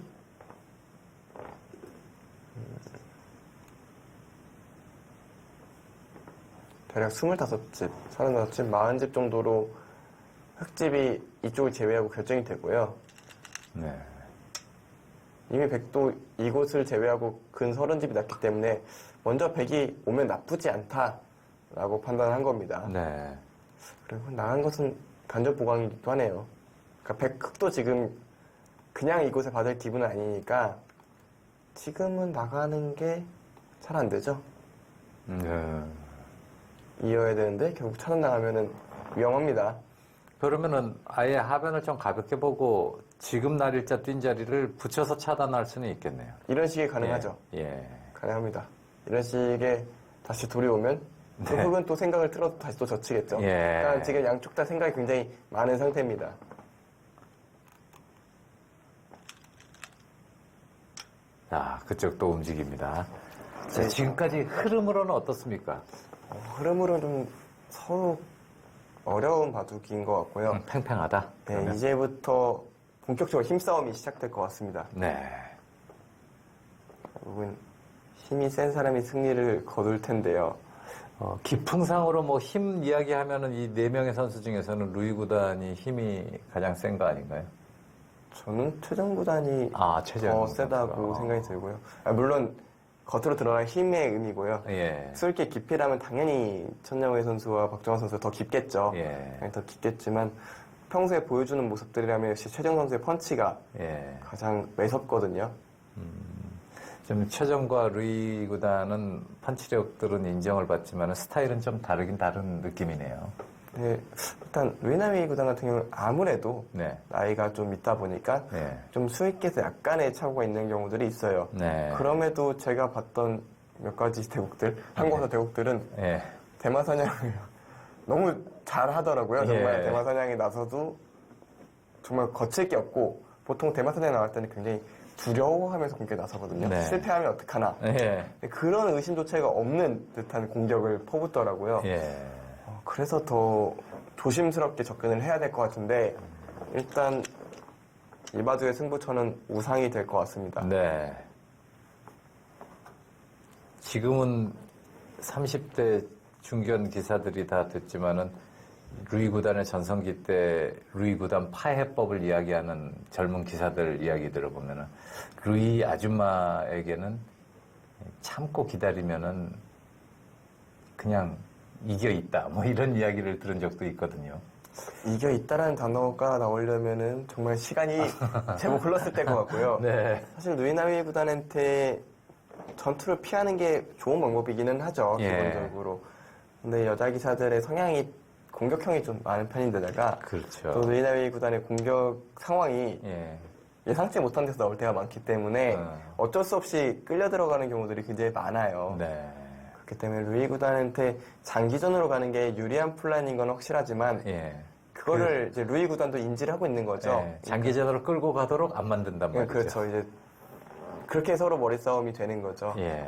대략 25집, 35집, 40집 정도로 흑집이 이쪽을 제외하고 결정이 되고요.
네.
이미 백도 이곳을 제외하고 근 30집이 났기 때문에 먼저 백이 오면 나쁘지 않다라고 판단한 겁니다.
네.
그리고 나간 것은 간접 보강이기도 하네요. 그러니까 백흑도 지금 그냥 이곳에 받을 기분은 아니니까 지금은 나가는 게 잘 안 되죠.
네.
이어야 되는데 결국 차단당하면은 위험합니다.
그러면은 아예 하변을 좀 가볍게 보고 지금 날일자 뛴 자리를 붙여서 차단할 수는 있겠네요.
이런 식이 가능하죠.
예.
가능합니다. 이런 식의 다시 돌이 오면 또
네.
흑은 또 생각을 틀어도 다시 또 젖히겠죠.
예.
그러니까 지금 양쪽 다 생각이 굉장히 많은 상태입니다.
자, 그쪽도 움직입니다. 자,
네.
지금까지 흐름으로는 어떻습니까?
흐름으로는 좀 서로 어려운 바둑인 것 같고요.
팽팽하다.
네,
그러면?
이제부터 본격적으로 힘싸움이 시작될 것 같습니다.
네.
결국은 힘이 센 사람이 승리를 거둘 텐데요.
기풍상으로 뭐 힘 이야기하면은 이 네 명의 선수 중에서는 루이 구단이 힘이 가장 센 거 아닌가요?
저는 최정 구단이
최정
더
선수가.
세다고 생각이 들고요. 물론 겉으로 드러난 힘의 의미고요.
예.
쏠게 깊이라면 당연히 천영회 선수와 박정환 선수가 더 깊겠죠.
예.
당연히 더 깊겠지만 평소에 보여주는 모습들이라면 역시 최정 선수의 펀치가
예.
가장 매섭거든요.
좀 최정과 루이 구단은 펀치력들은 인정을 받지만 스타일은 좀 다르긴 다른 느낌이네요.
네, 일단 루이나미 구단 같은 경우는 아무래도
네.
나이가 좀 있다 보니까
네.
좀 수익에서 약간의 착오가 있는 경우들이 있어요.
네.
그럼에도 제가 봤던 몇 가지 대국들, 한국어 대국들은
예.
대마 사냥을 너무 잘 하더라고요. 정말
예.
대마 사냥에 나서도 정말 거칠 게 없고 보통 대마 사냥 나갈 때는 굉장히 두려워하면서 공격에 나서거든요.
네.
실패하면 어떡하나.
예.
근데 그런 의심조차가 없는 듯한 공격을 퍼붓더라고요.
예.
그래서 더 조심스럽게 접근을 해야 될 것 같은데 일단 이 바둑의 승부처는 우상이 될 것 같습니다.
네. 지금은 30대 중견 기사들이 다 됐지만은 루이 구단의 전성기 때 루이 구단 파해법을 이야기하는 젊은 기사들 이야기 들어보면은 루이 아줌마에게는 참고 기다리면은 그냥 이겨 있다. 뭐 이런 이야기를 들은 적도 있거든요.
이겨 있다라는 단어가 나오려면은 정말 시간이 제법 흘렀을 때일 것 같고요.
네.
사실 루이나미 구단한테 전투를 피하는 게 좋은 방법이기는 하죠.
예.
기본적으로. 근데 여자 기사들의 성향이 공격형이 좀 많은 편인데다가
그렇죠.
또 루이나미 구단의 공격 상황이
예.
예상치 못한 데서 나올 때가 많기 때문에 어쩔 수 없이 끌려 들어가는 경우들이 굉장히 많아요.
네.
그렇기 때문에 루이 구단한테 장기전으로 가는 게 유리한 플랜인 건 확실하지만
예.
그거를 이제 루이 구단도 인지를 하고 있는 거죠.
예. 장기전으로 끌고 가도록 안 만든단
예,
말이죠.
그렇죠. 이제 그렇게 서로 머리 싸움이 되는 거죠.
예.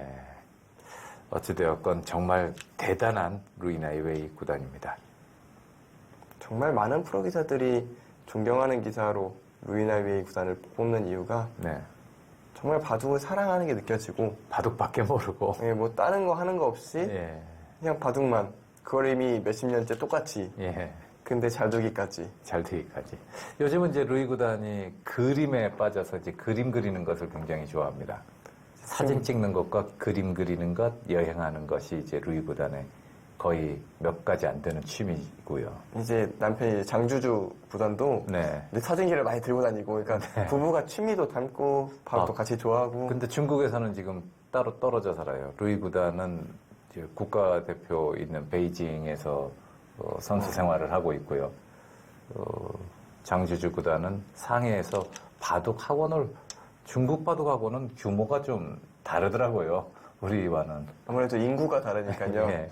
어찌되었건 정말 대단한 루이나이웨이 구단입니다.
정말 많은 프로 기사들이 존경하는 기사로 루이나위의 구단을 뽑는 이유가
네.
정말 바둑을 사랑하는 게 느껴지고
바둑밖에 모르고.
예, 뭐 다른 거 하는 거 없이
예.
그냥 바둑만 그걸 이미 몇십 년째 똑같이
예.
근데 잘 두기까지
잘 되기까지. 요즘은 이제 루이 구단이 그림에 빠져서 이제 그림 그리는 것을 굉장히 좋아합니다. 사진 찍는 것과 그림 그리는 것, 여행하는 것이 이제 루이 구단의 거의 몇 가지 안 되는 취미고요.
이제 남편이 장주주 구단도
네.
이제 사진기를 많이 들고 다니고 그러니까 부부가 취미도 닮고 바둑도 같이 좋아하고
근데 중국에서는 지금 따로 떨어져 살아요. 루이 구단은 이제 국가대표 있는 베이징에서 선수 생활을 하고 있고요. 장주주 구단은 상해에서 바둑 학원을 중국 바둑 학원은 규모가 좀 다르더라고요. 우리와는.
아무래도 인구가 다르니까요.
예.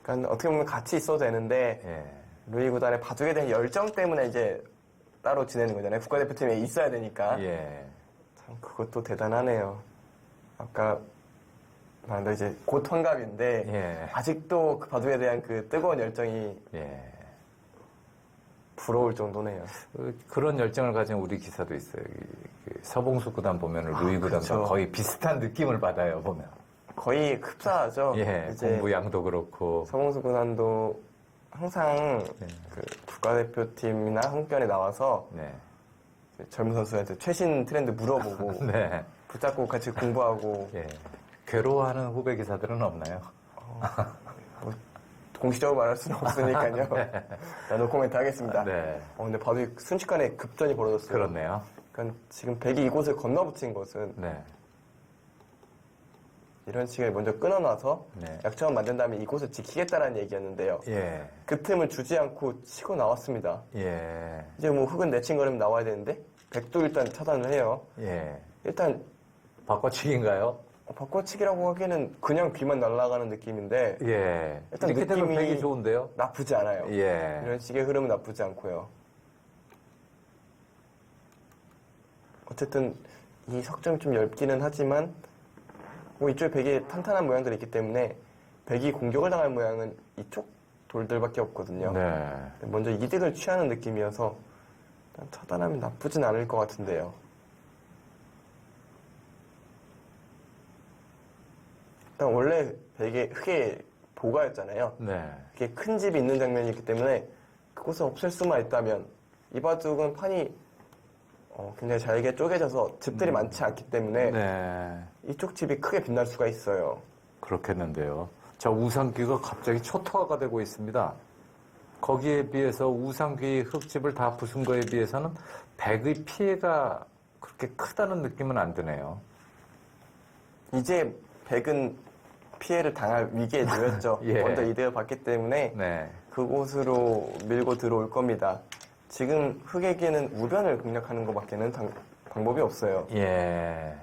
그러니까 어떻게 보면 같이 있어도 되는데
예.
루이 구단의 바둑에 대한 열정 때문에 이제 따로 지내는 거잖아요. 국가대표팀에 있어야 되니까.
예.
참 그것도 대단하네요. 아까 말한 이제 곧 환갑인데
예.
아직도 그 바둑에 대한 그 뜨거운 열정이
예.
부러울 정도네요.
그런 열정을 가진 우리 기사도 있어요. 그 서봉수 구단 보면 루이 구단과
그렇죠.
거의 비슷한 느낌을 받아요, 보면.
거의 흡사하죠.
예.
이제
공부 양도 그렇고.
서봉수 구단도 항상
예.
그 국가대표팀이나 한국견에 나와서
네.
젊은 선수한테 최신 트렌드 물어보고
네.
붙잡고 같이 공부하고
예. 괴로워하는 후배 기사들은 없나요?
뭐 공식적으로 말할 수는 없으니까요. 나노 코멘트 하겠습니다.
네.
근데 바로 순식간에 급전이 벌어졌어요.
그렇네요.
그러니까 지금 백이 이곳을 건너붙인 것은
네.
이런 식을 먼저 끊어놔서
네.
약점을 만든 다음에 이곳을 지키겠다라는 얘기였는데요.
예.
그 틈을 주지 않고 치고 나왔습니다.
예.
이제 뭐 흙은 내친거리면 나와야 되는데 백도 일단 차단을 해요.
예.
일단
바꿔치기인가요?
바꿔치기라고 하기에는 그냥 귀만 날아가는 느낌인데
예.
일단
이렇게 되면
느낌이
백이 좋은데요?
나쁘지 않아요.
예.
이런 식의 흐름은 나쁘지 않고요. 어쨌든 이 석점이 좀 얇기는 하지만 뭐 이쪽에 백이 탄탄한 모양들이 있기 때문에 백이 공격을 당할 모양은 이쪽 돌들밖에 없거든요.
네.
먼저 이득을 취하는 느낌이어서 일단 차단하면 나쁘진 않을 것 같은데요. 일단 원래 백의 흙의 보가였잖아요.
네.
그게 큰 집이 있는 장면이 있기 때문에 그곳을 없앨 수만 있다면 이 바둑은 판이 굉장히 잘게 쪼개져서 집들이 많지 않기 때문에
네.
이쪽 집이 크게 빛날 수가 있어요.
그렇겠는데요. 자, 우상귀가 갑자기 초토화가 되고 있습니다. 거기에 비해서 우상귀 흙집을 다 부순 거에 비해서는 백의 피해가 그렇게 크다는 느낌은 안 드네요.
이제 백은 피해를 당할 위기에 놓였죠.
예.
먼저 이득을 봤기 때문에
네.
그곳으로 밀고 들어올 겁니다. 지금 흑에게는 우변을 공략하는 것밖에는 방법이 없어요.
예.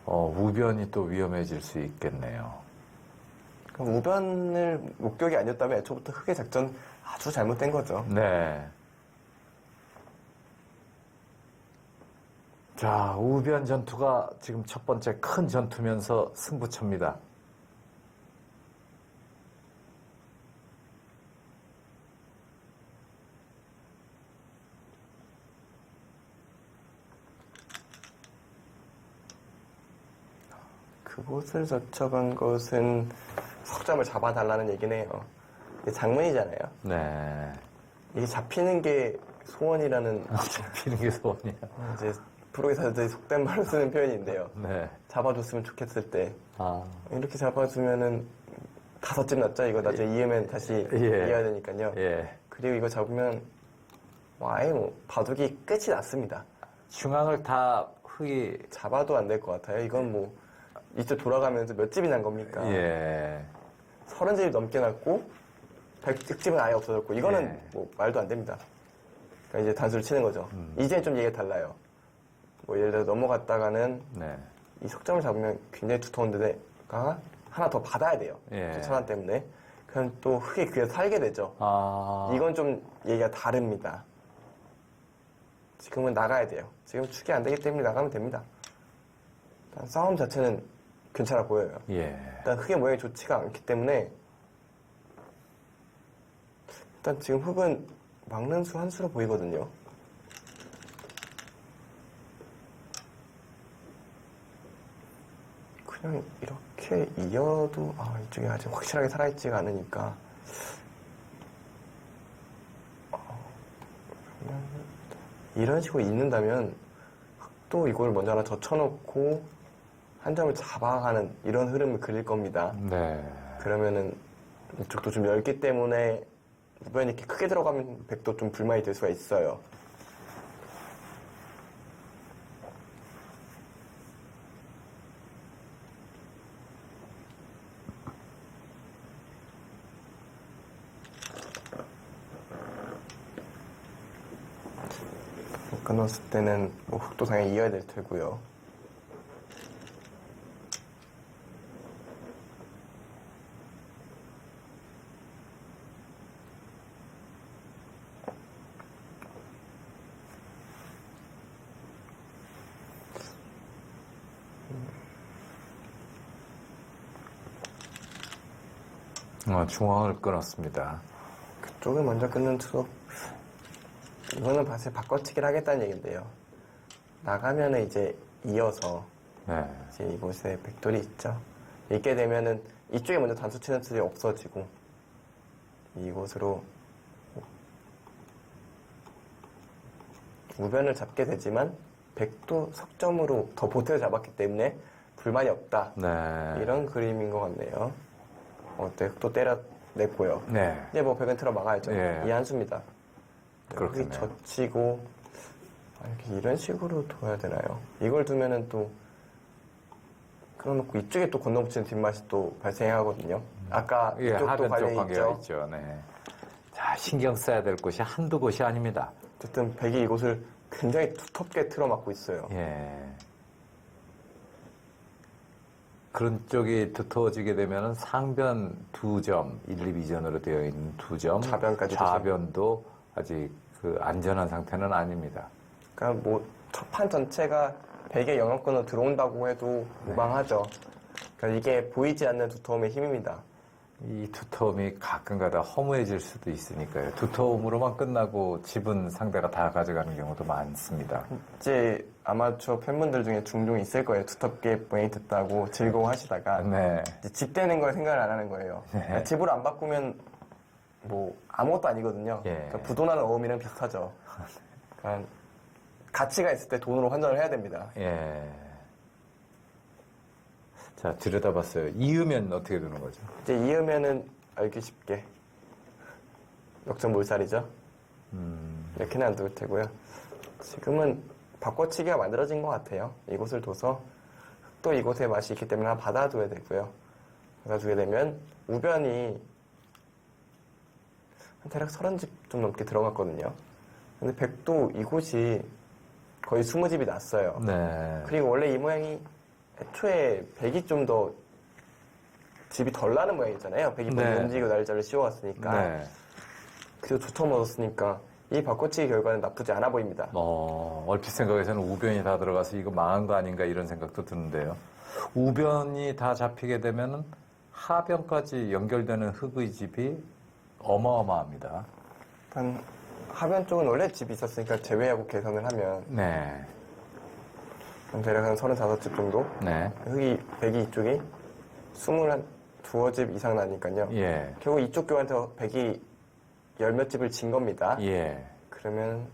우변이 또 위험해질 수 있겠네요.
그럼 우변을 목격이 아니었다면 애초부터 흑의 작전 아주 잘못된 거죠.
네. 자, 우변 전투가 지금 첫 번째 큰 전투면서 승부처입니다.
그곳을 젖혀간 것은 석점을 잡아달라는 얘기네요. 이게 장문이잖아요.
네.
이게 잡히는 게 소원이라는
잡히는 게 소원이야.
이제 프로기사들이 속된 말로 쓰는 표현인데요.
네.
잡아줬으면 좋겠을 때
아,
이렇게 잡아주면은 5집 났죠. 이거 나중에 이으면 다시
예.
이해해야 되니까요.
예.
그리고 이거 잡으면 아예 뭐 바둑이 끝이 났습니다.
중앙을 다 흙이,
잡아도 안 될 것 같아요. 이건 뭐 이쪽 돌아가면서 몇 집이 난 겁니까?
예.
30집이 넘게 났고 100집은 아예 없어졌고 이거는
예.
뭐 말도 안 됩니다. 그러니까 이제 단수를 치는 거죠. 이제 좀 얘기가 달라요. 뭐 예를 들어 넘어갔다가는
네.
이 석점을 잡으면 굉장히 두터운 데가 하나 더 받아야 돼요.
예.
차단 때문에. 그럼 또 흙이 귀에 살게 되죠.
아.
이건 좀 얘기가 다릅니다. 지금은 나가야 돼요. 지금 축이 안 되기 때문에 나가면 됩니다. 일단 싸움 자체는 괜찮아 보여요.
예.
일단 흙의 모양이 좋지가 않기 때문에 일단 지금 흙은 막는 수 한 수로 보이거든요. 그냥 이렇게 이어도 이쪽이 아직 확실하게 살아있지가 않으니까 그러면 이런 식으로 있는다면 흙도 이걸 먼저 하나 젖혀놓고 한 점을 잡아가는 이런 흐름을 그릴 겁니다.
네.
그러면은 이쪽도 좀 얇기 때문에 우변이 이렇게 크게 들어가면 백도 좀 불만이 될 수가 있어요. 끊었을 때는 뭐 흙도 당연히 이어야 될 테고요.
중앙을 끊었습니다.
그쪽을 먼저 끊는 투 이거는 사실 바꿔치기를 하겠다는 얘기인데요. 나가면은 이제 이어서
네.
이제 이곳에 백돌이 있죠. 있게 되면은 이쪽에 먼저 단수 치는 틀이 없어지고 이곳으로 우변을 잡게 되지만 백도 석점으로 더 보태어 잡았기 때문에 불만이 없다.
네.
이런 그림인 것 같네요. 어때? 또 때려냈고요.
네.
이제 뭐 백은 틀어 막아야죠.
예.
이 한 수입니다. 여기
그렇겠네요.
젖히고 이렇게 이런 식으로 둬야 되나요? 이걸 두면은 또 그러놓고 이쪽에 또 건너붙이는 뒷맛이 또 발생하거든요. 아까
예,
이쪽도
하변 쪽
관련이
관계가
있죠.
있죠. 네. 자, 신경 써야 될 곳이 한두 곳이 아닙니다.
어쨌든 백이 이곳을 굉장히 두텁게 틀어막고 있어요.
예. 그런 쪽이 두터워지게 되면 상변 2점, 1, 2비전으로 되어 있는 2점,
좌변까지
좌변도 아직 그 안전한 상태는 아닙니다.
그러니까 뭐 첫 판 전체가 백의 영역권으로 들어온다고 해도 무방하죠. 그러니까 이게 보이지 않는 두터움의 힘입니다.
이 두터움이 가끔가다 허무해질 수도 있으니까요. 두터움으로만 끝나고 집은 상대가 다 가져가는 경우도 많습니다.
이제 아마추어 팬분들 중에 종종 있을 거예요. 두텁게 모양이 됐다고 즐거워하시다가
네.
이제 집 되는 걸 생각을 안 하는 거예요. 그러니까 집으로 안 바꾸면 뭐 아무것도 아니거든요.
예.
그러니까 부도나는 어음이랑 비슷하죠. 그러니까 가치가 있을 때 돈으로 환전을 해야 됩니다.
예. 자, 들여다봤어요. 이으면 어떻게 되는 거죠?
이제 이으면은 알기 쉽게 역전 몰살이죠. 이렇게는 안 둘 테고요. 지금은 바꿔치기가 만들어진 것 같아요. 이곳을 둬서 또 이곳에 맛이 있기 때문에 하나 받아둬야 되고요. 받아두게 되면 우변이 한 대략 30집 좀 넘게 들어갔거든요. 근데 백도 이곳이 거의 20집이 났어요.
네.
그리고 원래 이 모양이 애초에 백이 좀 더 집이 덜 나는 모양이잖아요. 백이
네.
먼저 움직이고 날짜를 씌워왔으니까.
네.
그리고 두터 얻었으니까 이 바꿔치기 결과는 나쁘지 않아 보입니다.
얼핏 생각해서는 우변이 다 들어가서 이거 망한 거 아닌가 이런 생각도 드는데요. 우변이 다 잡히게 되면은 하변까지 연결되는 흙의 집이 어마어마합니다.
일단 하변 쪽은 원래 집이 있었으니까 제외하고 계산을 하면
네.
대략 한 35집 정도?
네.
흙이, 백이 이쪽이 22집 이상 나니까요.
예.
결국 이쪽 교한테 백이 열 몇 집을 진 겁니다.
예.
그러면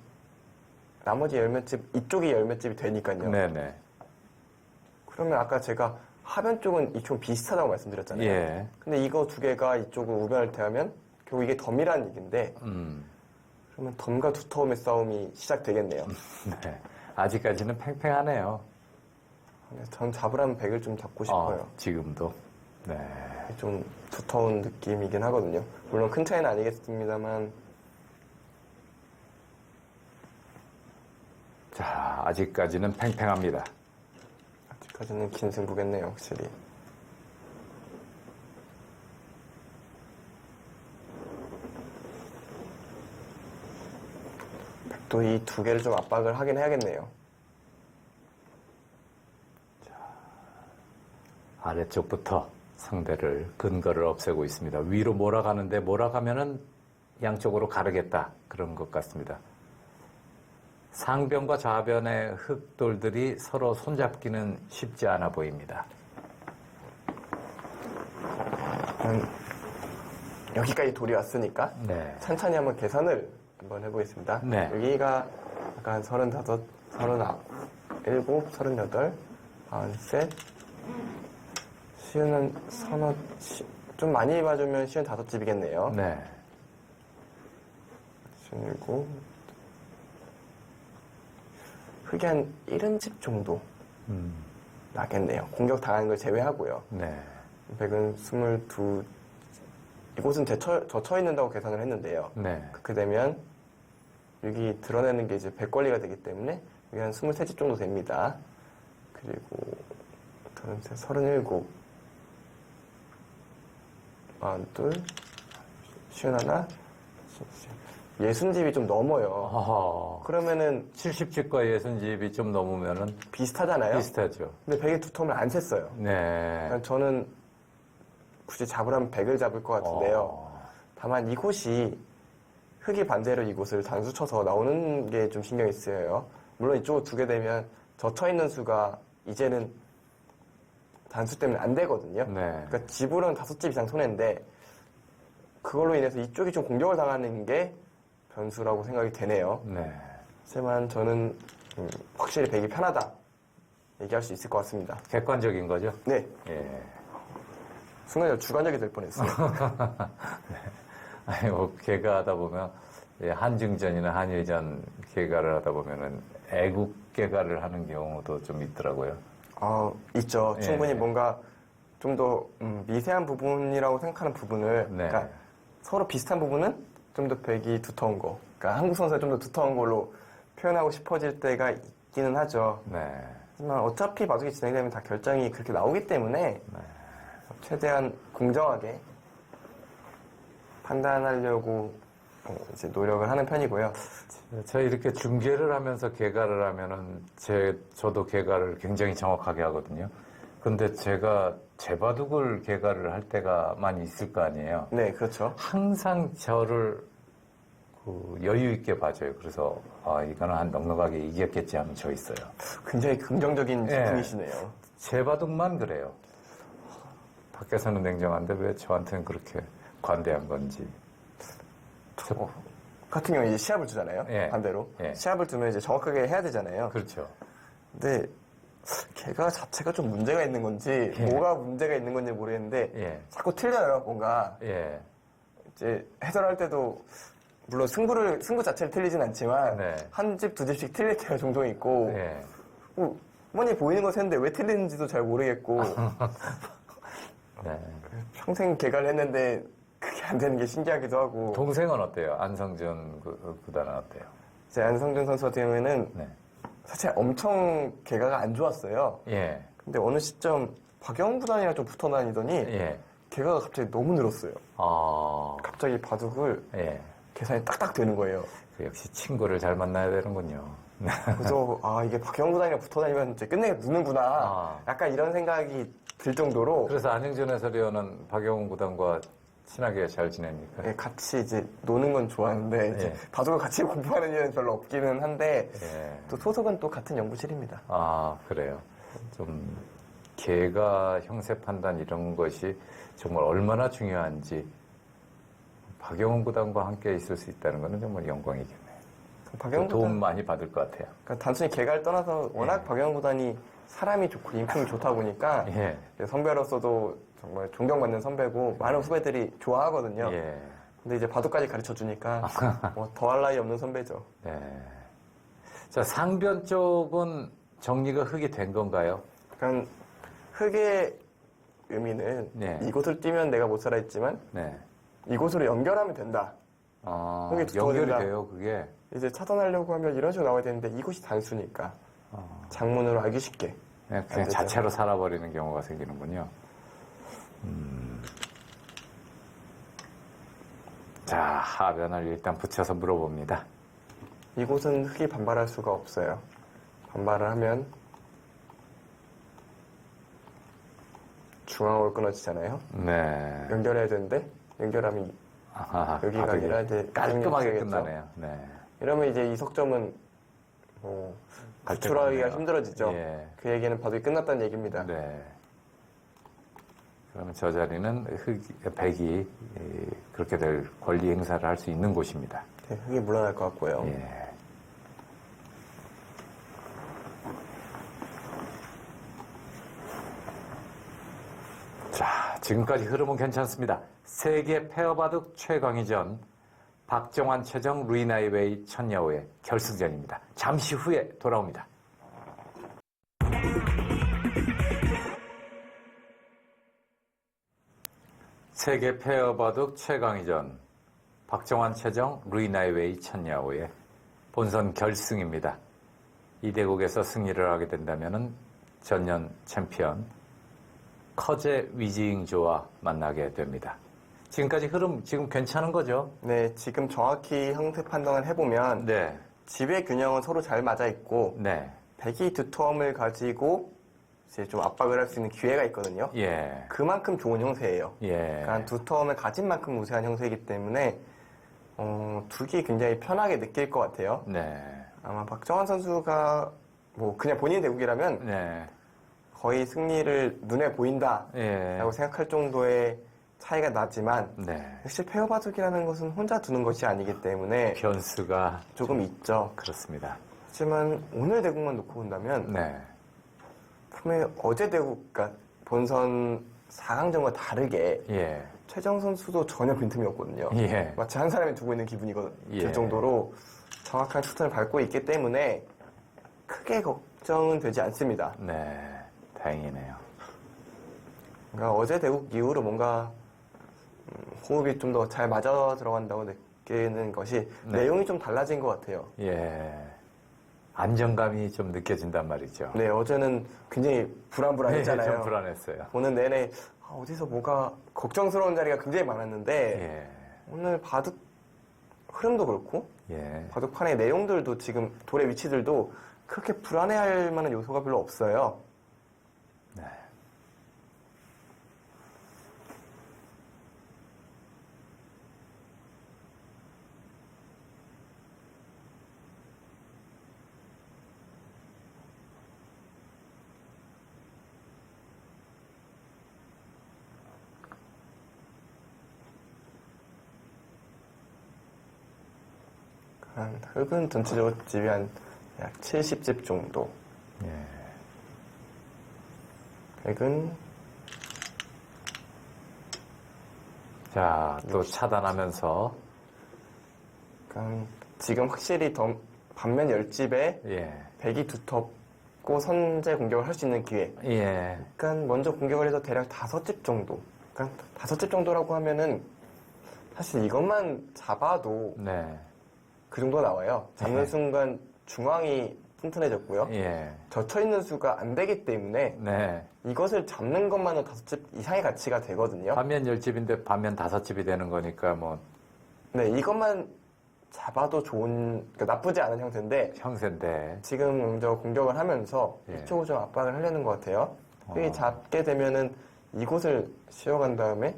나머지 열 몇 집, 이쪽이 열 몇 집이 되니까요.
네네.
그러면 아까 제가 하변 쪽은 이쪽 비슷하다고 말씀드렸잖아요.
예.
근데 이거 두 개가 이쪽을 우변을 대하면 결국 이게 덤이라는 얘기인데 그러면 덤과 두터움의 싸움이 시작되겠네요.
네. 아직까지는 팽팽하네요.
전 잡으라면 백을 좀 잡고 싶어요.
지금도. 네.
좀 두터운 느낌이긴 하거든요. 물론 큰 차이는 아니겠습니다만
자, 아직까지는 팽팽합니다.
아직까지는 긴 승부겠네요, 확실히. 또 이 두 개를 좀 압박을 하긴 해야겠네요.
아래쪽부터 상대를 근거를 없애고 있습니다. 위로 몰아가는데 몰아가면은 양쪽으로 가르겠다. 그런 것 같습니다. 상변과 좌변의 흙돌들이 서로 손잡기는 쉽지 않아 보입니다.
여기까지 돌이 왔으니까
네.
천천히 한번 계산을 한번 해보겠습니다.
네.
여기가 약간 35, 37, 38, 43, 시우는 서너, 좀 많이 봐주면 시은 5집이겠네요.
네.
시은 7, 흙이 한 70집 정도 나겠네요. 공격 당하는 걸 제외하고요.
네.
백은 22, 이곳은 젖혀 있는다고 계산을 했는데요.
네.
그렇게 되면 여기 드러내는 게 이제 백권리가 되기 때문에 여기 한 23집 정도 됩니다. 그리고 37, 42, 51, 60집이 좀 넘어요.
어허.
그러면은
70집과 60집이 좀 넘으면은
비슷하잖아요.
비슷하죠.
근데 백의 두텀을 안 셌어요.
네.
그러니까 저는 굳이 잡으라면 백을 잡을 것 같은데요. 다만 이곳이 흙이 반대로 이곳을 단수 쳐서 나오는 게 좀 신경이 쓰여요. 물론 이쪽을 두게 되면 젖혀 있는 수가 이제는 단수 때문에 안 되거든요.
네.
그러니까 집으로는 5집 이상 손해인데 그걸로 인해서 이쪽이 좀 공격을 당하는 게 변수라고 생각이 되네요.
네.
하지만 저는 확실히 백이 편하다 얘기할 수 있을 것 같습니다.
객관적인 거죠?
네,
예.
순간 주관적이 될 뻔했어요.
아니, 뭐, 개가하다 보면, 예, 한중전이나 한일전 개가를 하다 보면은 애국 개가를 하는 경우도 좀 있더라고요.
있죠.
예.
충분히 뭔가 좀 더 미세한 부분이라고 생각하는 부분을
네.
그러니까 서로 비슷한 부분은 좀 더 백이 두터운 거 그러니까 한국 선수가 좀 더 두터운 걸로 표현하고 싶어질 때가 있기는 하죠.
네.
하지만 어차피 바둑이 진행되면 다 결정이 그렇게 나오기 때문에
네.
최대한 공정하게 판단하려고 이제 노력을 하는 편이고요.
저 이렇게 중계를 하면서 개가를 하면은 저도 개가를 굉장히 정확하게 하거든요. 근데 제가 제 바둑을 개가를 할 때가 많이 있을 거 아니에요.
네, 그렇죠.
항상 저를 여유 있게 봐줘요. 그래서 이거는 한 넉넉하게 이겼겠지 하면 저 있어요.
굉장히 긍정적인
예.
분이시네요.
제 바둑만 그래요. 밖에서는 냉정한데 왜 저한테는 그렇게 관대한 건지.
같은 경우에 이제 시합을 두잖아요.
예.
반대로.
예.
시합을 두면 이제 정확하게 해야 되잖아요.
그렇죠.
근데 걔가 자체가 좀 문제가 있는 건지
예.
뭐가 문제가 있는 건지 모르겠는데
예.
자꾸 틀려요. 뭔가
예.
이제 해설할 때도 물론 승부 자체를 틀리진 않지만
네.
한 집 두 집씩 틀릴 때가 종종 있고
예.
뻔히 보이는 거 샜는데 왜 틀리는지도 잘 모르겠고
네.
평생 개가를 했는데 그게 안 되는 게 신기하기도 하고
동생은 어때요? 안성준 구단은 어때요?
제 안성준 선수 같은 경우에는
네.
사실 엄청 개가가 안 좋았어요.
예.
근데 어느 시점 박영훈 구단이랑 좀 붙어 다니더니
예.
개가가 갑자기 너무 늘었어요. 갑자기 바둑을
예.
계산이 딱딱 되는 거예요.
역시 친구를 잘 만나야 되는군요.
그래서 이게 박영훈 구단이랑 붙어 다니면 이제 끝내게 무는구나. 약간 이런 생각이 들 정도로
그래서 안영준 해설위원은 박영훈 구단과 친하게 잘 지냅니까?
예, 같이 이제 노는 건 좋아하는데 이제
예.
바둑을 같이 공부하는 일은 별로 없기는 한데
예.
또 소속은 또 같은 연구실입니다.
그래요. 좀 개가 형세 판단 이런 것이 정말 얼마나 중요한지 박영훈 구단과 함께 있을 수 있다는 것은 정말 영광이겠네요.
박영훈
도움
구단
많이 받을 것 같아요.
그러니까 단순히 개가를 떠나서 워낙
예.
박영훈 구단이 사람이 좋고 인품이 좋다 보니까
예.
선배로서도 정말 존경받는 선배고 많은 후배들이 좋아하거든요.
예.
근데 이제 바둑까지 가르쳐 주니까 뭐 더할 나위 없는 선배죠.
네. 자, 상변 쪽은 정리가 흙이 된 건가요?
그러니까 흙의 의미는
네.
이곳을 뛰면 내가 못 살아있지만
네.
이곳으로 연결하면 된다. 흙이 두터워진다.
연결이 돼요, 그게.
이제 차단하려고 하면 이런 식으로 나와야 되는데 이곳이 단수니까 장문으로 알기 쉽게
그냥
안 되죠.
자체로 살아버리는 경우가 생기는군요. 자, 하변을 일단 붙여서 물어봅니다.
이곳은 흙이 반발할 수가 없어요. 반발을 하면 중앙으로 끊어지잖아요.
네.
연결해야 되는데 연결하면 여기가
바닥이
아니라 이제
깔끔하게
나중에
끝나네요. 네.
이러면 이제 이 석점은 구출하기가
깔끔하네요.
힘들어지죠.
예.
그 얘기는 바둑이 끝났다는 얘기입니다.
네. 그러면 저 자리는 백이 그렇게 될 권리 행사를 할 수 있는 곳입니다.
네, 흙이 물러날 것 같고요.
예. 자, 지금까지 흐름은 괜찮습니다. 세계 페어바둑 최강위전 박정환 최정 루이나이웨이 천여우의 결승전입니다. 잠시 후에 돌아옵니다. 세계 페어바둑 최강위전 박정환 최정 루이나이웨이 천여우의 본선 결승입니다. 이 대국에서 승리를 하게 된다면 전년 챔피언 커제 위징조와 만나게 됩니다. 지금까지 흐름 지금 괜찮은 거죠?
네, 지금 정확히 형태 판단을 해보면
네.
집의 균형은 서로 잘 맞아 있고
네.
백이 두터움을 가지고 이제 좀 압박을 할 수 있는 기회가 있거든요.
예.
그만큼 좋은 형태예요.
예.
그러니까 두터움을 가진 만큼 우세한 형태이기 때문에 두기 굉장히 편하게 느낄 것 같아요.
네.
아마 박정환 선수가 뭐 그냥 본인 대국이라면
네.
거의 승리를 눈에 보인다라고
예.
생각할 정도의 차이가 나지만
네.
역시 페어 바둑이라는 것은 혼자 두는 것이 아니기 때문에
변수가
조금 있죠.
그렇습니다.
하지만 오늘 대국만 놓고 본다면
네.
분명히 어제 대국, 그러니까 본선 4강전과 다르게
예.
최정 선수도 전혀 빈틈이 없거든요.
예.
마치 한 사람이 두고 있는 기분이
예.
들 정도로 정확한 패턴을 밟고 있기 때문에 크게 걱정은 되지 않습니다.
네. 다행이네요.
그러니까 어제 대국 이후로 뭔가 호흡이 좀 더 잘 맞아 들어간다고 느끼는 것이
네.
내용이 좀 달라진 것 같아요.
예. 안정감이 좀 느껴진단 말이죠.
네, 어제는 굉장히 불안불안했잖아요.
좀 불안했어요.
보는 내내 어디서 뭐가 걱정스러운 자리가 굉장히 많았는데
예.
오늘 바둑 흐름도 그렇고
예.
바둑판의 내용들도 지금 돌의 위치들도 그렇게 불안해할 만한 요소가 별로 없어요.
네.
흙은 전체적으로 집이 한 약 70집 정도.
예.
백은
자, 또 차단하면서,
약간 지금 확실히 더 반면 10집에
예.
백이 두텁고 선제 공격을 할 수 있는 기회.
예.
그러니까 먼저 공격을 해서 대략 5집 정도. 그러니까 5집 정도라고 하면은 사실 이것만 잡아도
네.
그 정도 나와요. 잡는
네.
순간 중앙이 튼튼해졌고요.
예.
젖혀있는 수가 안 되기 때문에
네.
이것을 잡는 것만으로 5집 이상의 가치가 되거든요.
반면 10집인데 반면 5집이 되는 거니까 뭐
네, 이것만 잡아도 좋은, 그러니까 나쁘지 않은 형태인데
형세인데.
지금 먼저 공격을 하면서
예.
이쪽을 좀 압박을 하려는 것 같아요. 이
어.
잡게 되면은 이곳을 씌워간 다음에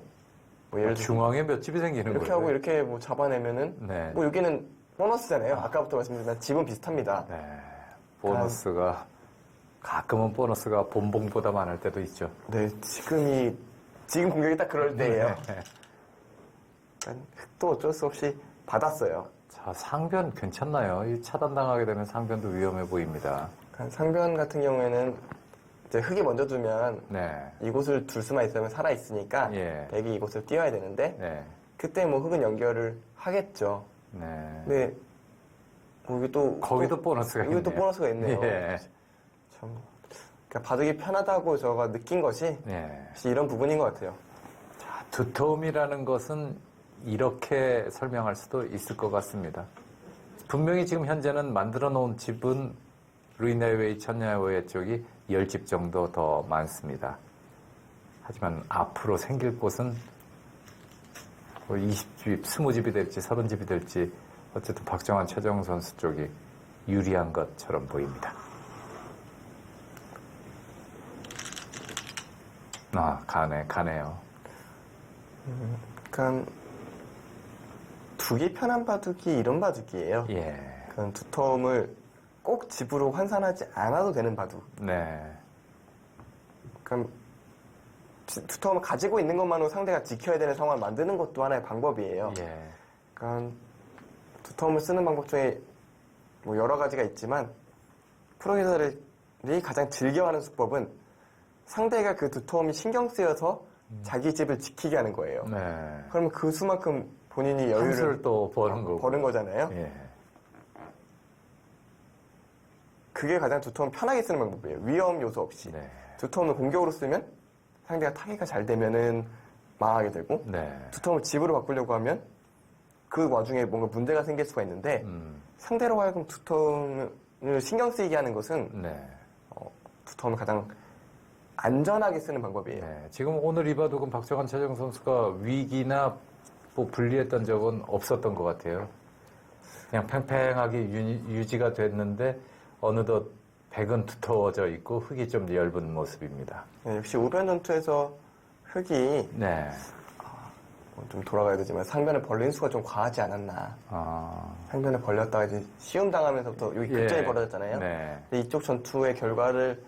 뭐 예를 들어
중앙에 몇 집이 생기는
이렇게
거예요.
하고 이렇게 뭐 잡아내면은
네.
뭐 여기는 보너스잖아요. 아까부터 말씀드렸지만 집은 비슷합니다.
네. 보너스가 가끔은 보너스가 본봉보다 많을 때도 있죠.
네, 지금 공격이 딱 그럴 때예요.
네.
그러니까 또 어쩔 수 없이 받았어요.
자, 상변 괜찮나요? 이 차단당하게 되면 상변도 위험해 보입니다.
그러니까 상변 같은 경우에는 이제 흙이 먼저 두면
네.
이곳을 둘 수만 있으면 살아 있으니까
예.
백이 이곳을 띄워야 되는데
네.
그때 뭐 흙은 연결을 하겠죠.
네.
근데 뭐 여기 또
거기도 보너스가 있네요.
여기 또 보너스가 있네요.
예.
참, 그러니까 바둑이 편하다고 제가 느낀 것이
네.
역시 이런 부분인 것 같아요.
자, 두터움이라는 것은 이렇게 설명할 수도 있을 것 같습니다. 분명히 지금 현재는 만들어 놓은 집은 루이네웨이, 천야웨이 쪽이 10집 정도 더 많습니다. 하지만 앞으로 생길 곳은 20집, 20집이 될지 30집이 될지 어쨌든 박정환, 최정 선수 쪽이 유리한 것처럼 보입니다. 가네요.
그러니까 두기 편한 바둑이 이런 바둑이에요.
예.
그런 두터움을 꼭 집으로 환산하지 않아도 되는 바둑.
네.
그럼 두터움을 가지고 있는 것만으로 상대가 지켜야 되는 상황을 만드는 것도 하나의 방법이에요.
예.
그러니까 두터움을 쓰는 방법 중에 뭐 여러 가지가 있지만 프로게이터들이 가장 즐겨하는 수법은 상대가 그 두터움이 신경 쓰여서 자기 집을 지키게 하는 거예요.
네.
그러면 그 수만큼 본인이 여유를
한술 또 버는 거고.
버는 거잖아요.
예.
그게 가장 두터움 편하게 쓰는 방법이에요. 위험 요소 없이.
네.
두터움을 공격으로 쓰면 상대가 타기가 잘 되면은 망하게 되고
네.
두터움을 집으로 바꾸려고 하면 그 와중에 뭔가 문제가 생길 수가 있는데 상대로 하여금 두터움을 신경 쓰이게 하는 것은
네.
두터움을 가장 안전하게 쓰는 방법이에요.
네. 지금 오늘 이 바둑은 박정환, 최정 선수가 위기나 뭐 불리했던 적은 없었던 것 같아요. 그냥 팽팽하게 유지가 됐는데 어느덧 백은 두터워져 있고 흙이 좀 엷은 모습입니다.
네, 역시 우변 전투에서 흙이
네.
좀 돌아가야 되지만 상변을 벌린 수가 좀 과하지 않았나. 상변을 벌렸다가 이제 시움 당하면서부터 여기 급전이 벌어졌잖아요.
네.
근데 이쪽 전투의 결과를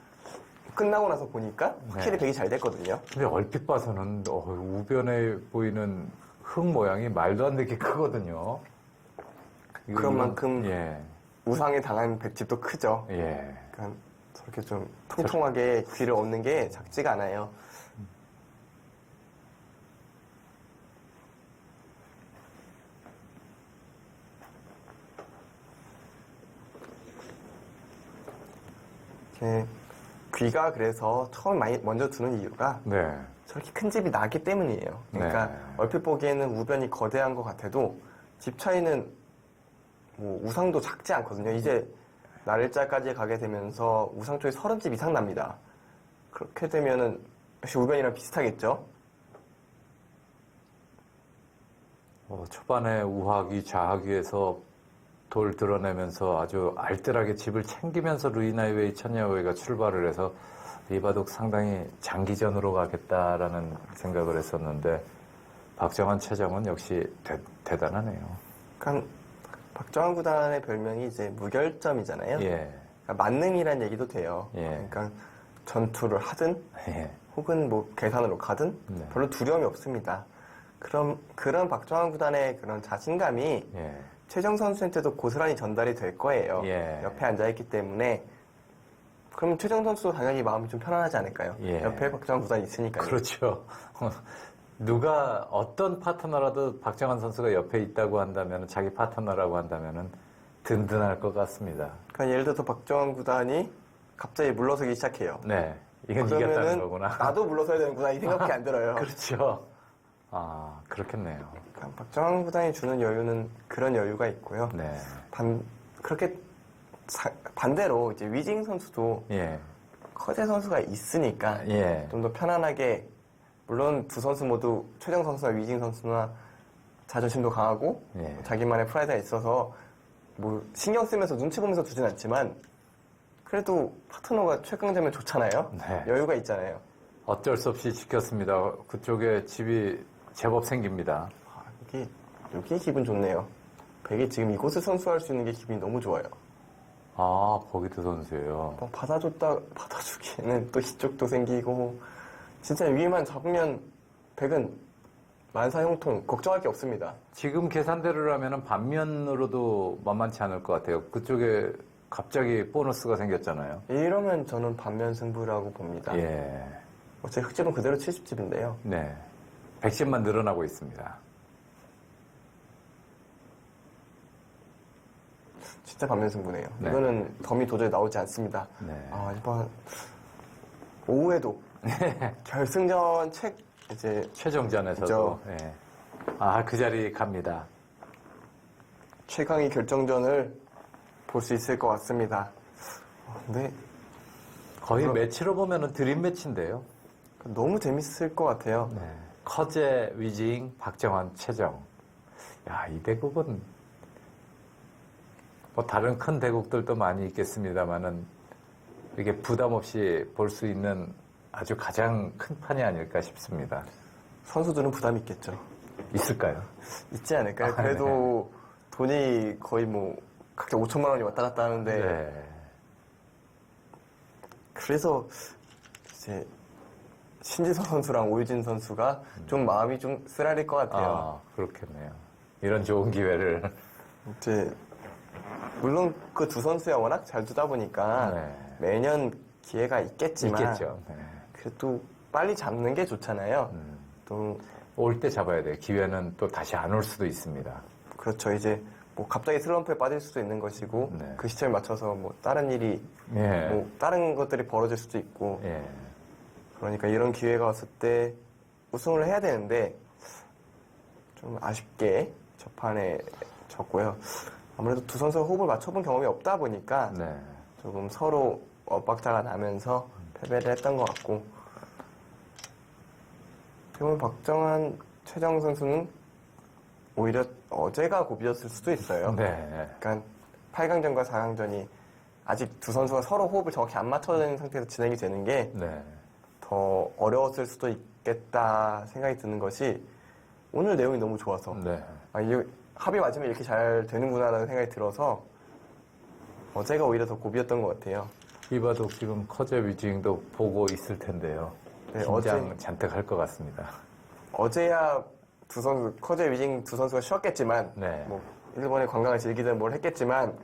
끝나고 나서 보니까 확실히 백이 잘 됐거든요.
근데 얼핏 봐서는 우변에 보이는 흙 모양이 말도 안 되게 크거든요.
그런 만큼
예.
우상에 당한 백집도 크죠.
예.
그러니까 저렇게 좀 통통하게 귀를 얻는 게 작지가 않아요. 이렇게 귀가 그래서 처음 많이 먼저 두는 이유가
네.
저렇게 큰 집이 나기 때문이에요. 그러니까
네.
얼핏 보기에는 우변이 거대한 것 같아도 집 차이는 뭐 우상도 작지 않거든요. 이제 날짜까지 가게 되면서 우상 쪽이 30집 이상 납니다. 그렇게 되면은 역시 우변이랑 비슷하겠죠.
초반에 우하기, 좌하기에서 돌 드러내면서 아주 알뜰하게 집을 챙기면서 루이나이웨이, 천야웨이가 출발을 해서 리바독 상당히 장기전으로 가겠다라는 생각을 했었는데 박정환, 최정은 역시 대단하네요.
그러니까 박정환 구단의 별명이 이제 무결점이잖아요.
예.
그러니까 만능이란 얘기도 돼요.
예.
그러니까 전투를 하든
예.
혹은 뭐 계산으로 가든
네.
별로 두려움이 없습니다. 그런 박정환 구단의 그런 자신감이
예.
최정 선수한테도 고스란히 전달이 될 거예요.
예.
옆에 앉아있기 때문에. 그럼 최정 선수도 당연히 마음이 좀 편안하지 않을까요?
예.
옆에 박정환 구단이 있으니까요.
그렇죠. 누가 어떤 파트너라도 박정환 선수가 옆에 있다고 한다면, 자기 파트너라고 한다면 든든할 것 같습니다.
그러니까 예를 들어서 박정환 구단이 갑자기 물러서기 시작해요.
네. 이건 이겼다는
그러면은
거구나.
나도 물러서야 되는구나 이 생각밖에 안 들어요.
그렇죠. 그렇겠네요.
그러니까 박정환 구단이 주는 여유는 그런 여유가 있고요.
네.
그렇게 반대로 이제 위징 선수도
예.
커제 선수가 있으니까
예.
좀 더 편안하게, 물론 두 선수 모두 최정 선수나 위징 선수나 자존심도 강하고
예.
자기만의 프라이드가 있어서 뭐 신경 쓰면서 눈치 보면서 두진 않지만 그래도 파트너가 최강자면 좋잖아요.
네.
여유가 있잖아요.
어쩔 수 없이 지켰습니다. 그쪽에 집이 제법 생깁니다.
여기 기분 좋네요. 백이 지금 이곳을 선수할 수 있는 게 기분이 너무 좋아요.
거기도 선수예요.
뭐 받아주기에는 또 이쪽도 생기고, 진짜 위만 잡으면 백은 만사형통 걱정할 게 없습니다.
지금 계산대로라면 반면으로도 만만치 않을 것 같아요. 그쪽에 갑자기 보너스가 생겼잖아요.
이러면 저는 반면 승부라고 봅니다.
예.
제 흑집은 그대로 70집인데요.
네. 110만 늘어나고 있습니다.
진짜 반면 승부네요.
네.
이거는 덤이 도저히 나오지 않습니다.
네.
이번 오후에도 결승전 이제
최종전에서도. 예. 그 자리 갑니다.
최강의 결정전을 볼 수 있을 것 같습니다. 근데
거의 매치로 보면은 드림 매치인데요.
너무 재밌을 것 같아요.
네. 커제, 위징, 박정환, 최정. 이 대국은 뭐 다른 큰 대국들도 많이 있겠습니다만은 이게 부담 없이 볼 수 있는 아주 가장 큰 판이 아닐까 싶습니다.
선수들은 부담이 있겠죠.
있을까요?
있지 않을까요? 그래도 돈이 거의 뭐 각자 5천만 원이 왔다 갔다 하는데
네.
그래서 이제 신지성 선수랑 오유진 선수가 좀 마음이 좀 쓰라릴 것 같아요.
그렇겠네요. 이런 좋은 기회를.
이제 물론 그 두 선수야 워낙 잘 두다 보니까
네.
매년 기회가 있겠지만
있겠죠. 네.
그래도 빨리 잡는 게 좋잖아요. 또
올 때 잡아야 돼요. 기회는 또 다시 안 올 수도 있습니다.
그렇죠. 이제 뭐 갑자기 슬럼프에 빠질 수도 있는 것이고
네.
그 시점에 맞춰서 뭐 다른 일이
예.
뭐 다른 것들이 벌어질 수도 있고
예.
그러니까 이런 기회가 왔을 때 우승을 해야 되는데 좀 아쉽게 저판에 졌고요. 아무래도 두 선수가 호흡을 맞춰본 경험이 없다 보니까
네.
조금 서로 엇박자가 나면서 패배를 했던 것 같고, 그러면 박정환, 최정 선수는 오히려 어제가 고비였을 수도 있어요.
네.
그러니까 8강전과 4강전이 아직 두 선수가 서로 호흡을 정확히 안 맞춰진 상태에서 진행이 되는 게
네.
더 어려웠을 수도 있겠다 생각이 드는 것이, 오늘 내용이 너무 좋아서
네.
이 합이 맞으면 이렇게 잘 되는구나라는 생각이 들어서 어제가 오히려 더 고비였던 것 같아요.
이바둑 지금 커제 위징도 보고 있을 텐데요.
네,
긴장 잔뜩 할 것 같습니다.
어제야 두 선수 커제 위징 두 선수가 쉬었겠지만
네.
뭐 일본의 관광을 즐기든 뭘 했겠지만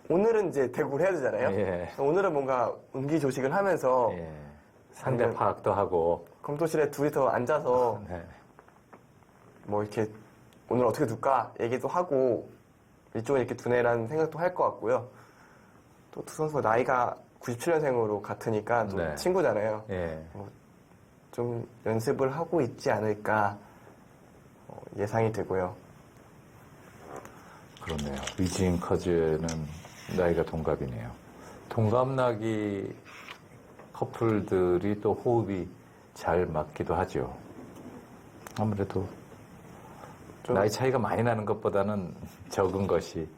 오늘은 이제 대구를 해야 되잖아요.
예.
오늘은 뭔가 운기조식을 하면서
예. 상대 파악도 하고.
검토실에 둘이서 앉아서
네.
뭐 이렇게 오늘 어떻게 둘까 얘기도 하고 이쪽은 이렇게 두네라는 생각도 할 것 같고요. 또 두 선수가 나이가 97년생으로 같으니까 좀
네.
친구잖아요.
예.
좀 연습을 하고 있지 않을까 예상이 되고요.
그렇네요. 위징 커즈는 나이가 동갑이네요. 동갑나기 커플들이 또 호흡이 잘 맞기도 하죠. 아무래도
좀
나이 차이가 많이 나는 것보다는 적은 것이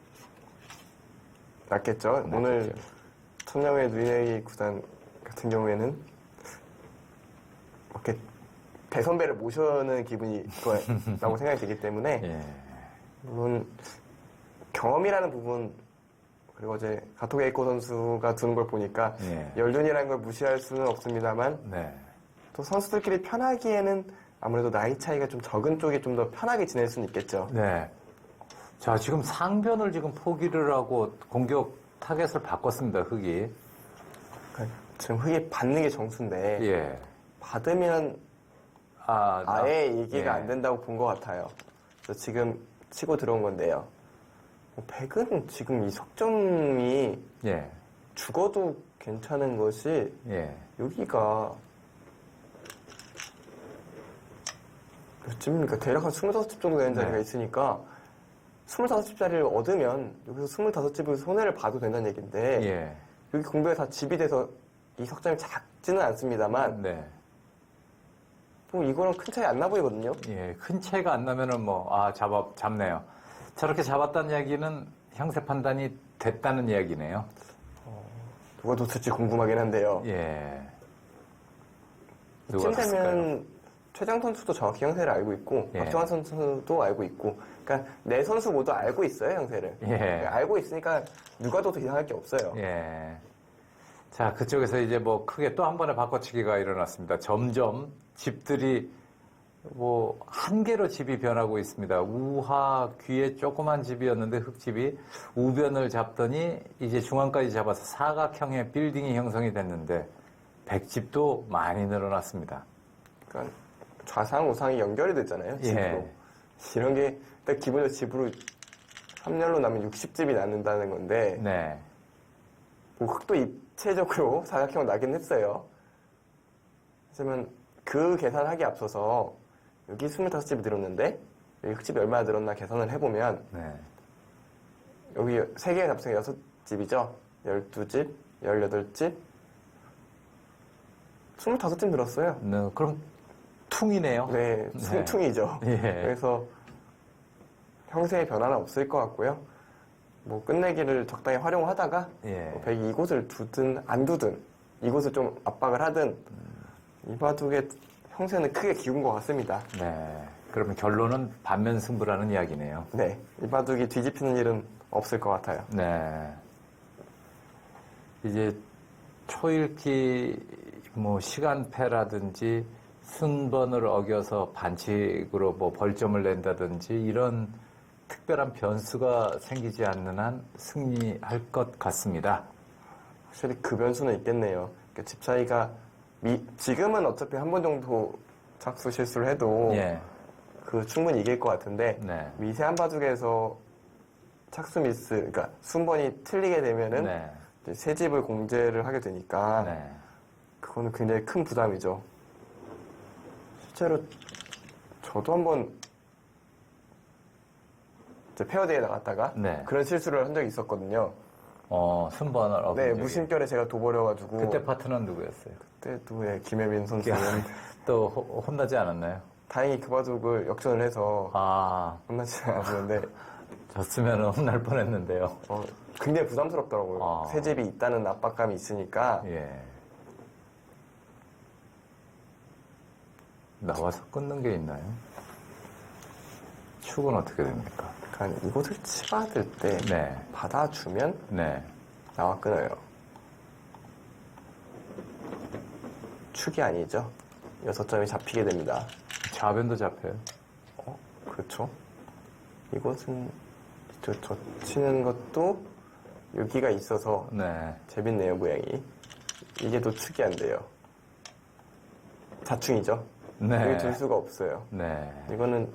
낫겠죠. 오늘 천명의 누이네기 구단 같은 경우에는 이렇게 대선배를 모셔는 기분이 라고 생각이 들기 때문에
예.
물론 경험이라는 부분 그리고 어제 가토 게이코 선수가 두는 걸 보니까
예.
연륜이라는 걸 무시할 수는 없습니다만
네.
또 선수들끼리 편하기에는 아무래도 나이 차이가 좀 적은 쪽이 좀 더 편하게 지낼 수는 있겠죠.
네. 자, 지금 상변을 지금 포기를 하고 공격 타겟을 바꿨습니다, 흑이.
그러니까 지금 흑이 받는 게 정수인데
예.
받으면 아예 얘기가
예.
안 된다고 본 것 같아요. 그래서 지금 치고 들어온 건데요. 백은 지금 이 석점이
예.
죽어도 괜찮은 것이
예.
여기가 몇 집입니까? 대략 한 25집 정도 되는 자리가
네.
있으니까 25집 자리를 얻으면 여기서 25집을 손해를 봐도 된다는 얘기인데
예.
여기 공백이 다 집이 돼서 이 석점이 작지는 않습니다만
네.
뭐 이거랑 큰 차이 안 나 보이거든요.
예. 큰 차이가 안 나면은 잡네요. 저렇게 잡았다는 이야기는 형세 판단이 됐다는 이야기네요.
누가 뒀을지 궁금하긴 한데요.
예.
이쯤
누가
되면 최장 선수도 정확히 형세를 알고 있고
예.
박정환 선수도 알고 있고 그러니까 네 선수 모두 알고 있어요 형세를.
예.
알고 있으니까 누가 둬도 이상할 게 없어요.
예. 자, 그쪽에서 이제 뭐 크게 또 한 번의 바꿔치기가 일어났습니다. 점점 집들이 뭐 한 개로 집이 변하고 있습니다. 우하 귀에 조그만 집이었는데 흙집이 우변을 잡더니 이제 중앙까지 잡아서 사각형의 빌딩이 형성이 됐는데 백집도 많이 늘어났습니다.
그러니까 좌상 우상이 연결이 됐잖아요 집으로.
예.
이런 게 딱 기본적으로 집으로 3년로 나면 60집이 낳는다는 건데
네.
뭐 흙도 입체적으로 사각형 나긴 했어요. 하지만 그 계산하기 앞서서 여기 25집이 늘었는데 여기 흙집이 얼마나 늘었나 계산을 해보면
네.
여기 3개의 잡승이 6집이죠. 12집, 18집, 25집 늘었어요.
네, 그럼 퉁이네요.
네, 퉁퉁이죠.
예.
그래서 형세의 변화는 없을 것 같고요. 뭐 끝내기를 적당히 활용하다가
예.
뭐 백이 이곳을 두든 안 두든 이곳을 좀 압박을 하든 이 바둑의 형세는 크게 기운 것 같습니다.
네. 그러면 결론은 반면 승부라는 이야기네요.
네, 이 바둑이 뒤집히는 일은 없을 것 같아요.
네. 이제 초읽기 뭐 시간패라든지 순번을 어겨서 반칙으로 뭐 벌점을 낸다든지 이런 특별한 변수가 생기지 않는 한 승리할 것 같습니다.
확실히 그 변수는 있겠네요. 그러니까 집 차이가 지금은 어차피 한 번 정도 착수 실수를 해도
예.
그 충분히 이길 것 같은데
네.
미세한 바둑에서 착수 미스, 그러니까 순번이 틀리게 되면은
네.
이제 새 집을 공제를 하게 되니까
네.
그거는 굉장히 큰 부담이죠. 실제로 저도 한번 이제 페어데이에 나갔다가
네.
그런 실수를 한 적이 있었거든요.
순번을 어긴
네,
적이.
무심결에 제가 둬버려가지고
그때 파트너는 누구였어요?
그때도 김혜민 선수는
또 혼나지 않았나요?
다행히 그 바둑을 역전을 해서 혼나지 않았는데
졌으면 혼날 뻔했는데요.
굉장히 부담스럽더라고요. 새 집이 있다는 압박감이 있으니까
예. 나와서 끊는 게 있나요? 축은 어떻게 됩니까?
그러니까 이곳을 치받을 때
네.
받아주면
네.
나와 끊어요. 축이 아니죠. 6점이 잡히게 됩니다.
좌변도 잡혀요.
그렇죠. 이곳은 저 치는 것도 여기가 있어서
네.
재밌네요, 모양이. 이게 노축이 안 돼요. 자충이죠.
네.
여기 둘 수가 없어요.
네.
이거는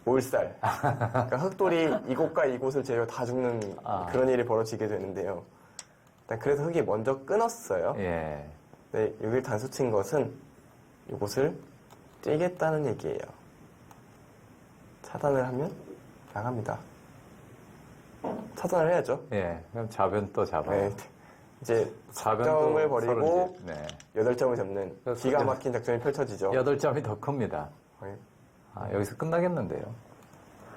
올살. 그러니까 흑돌이 이곳과 이곳을 제외 다 죽는
아.
그런 일이 벌어지게 되는데요. 일단 그래서 흑이 먼저 끊었어요.
예.
네, 여기를 단수 친 것은 이곳을 찌겠다는 얘기예요. 차단을 하면 나갑니다. 차단을 해야죠.
예. 그럼 좌변 또 잡아요.
네, 이제
좌변도
4점을 버리고
30. 네.
8점을 잡는
그래서
기가 막힌 작전이 펼쳐지죠.
8점이 더 큽니다.
네,
아, 여기서 끝나겠는데요.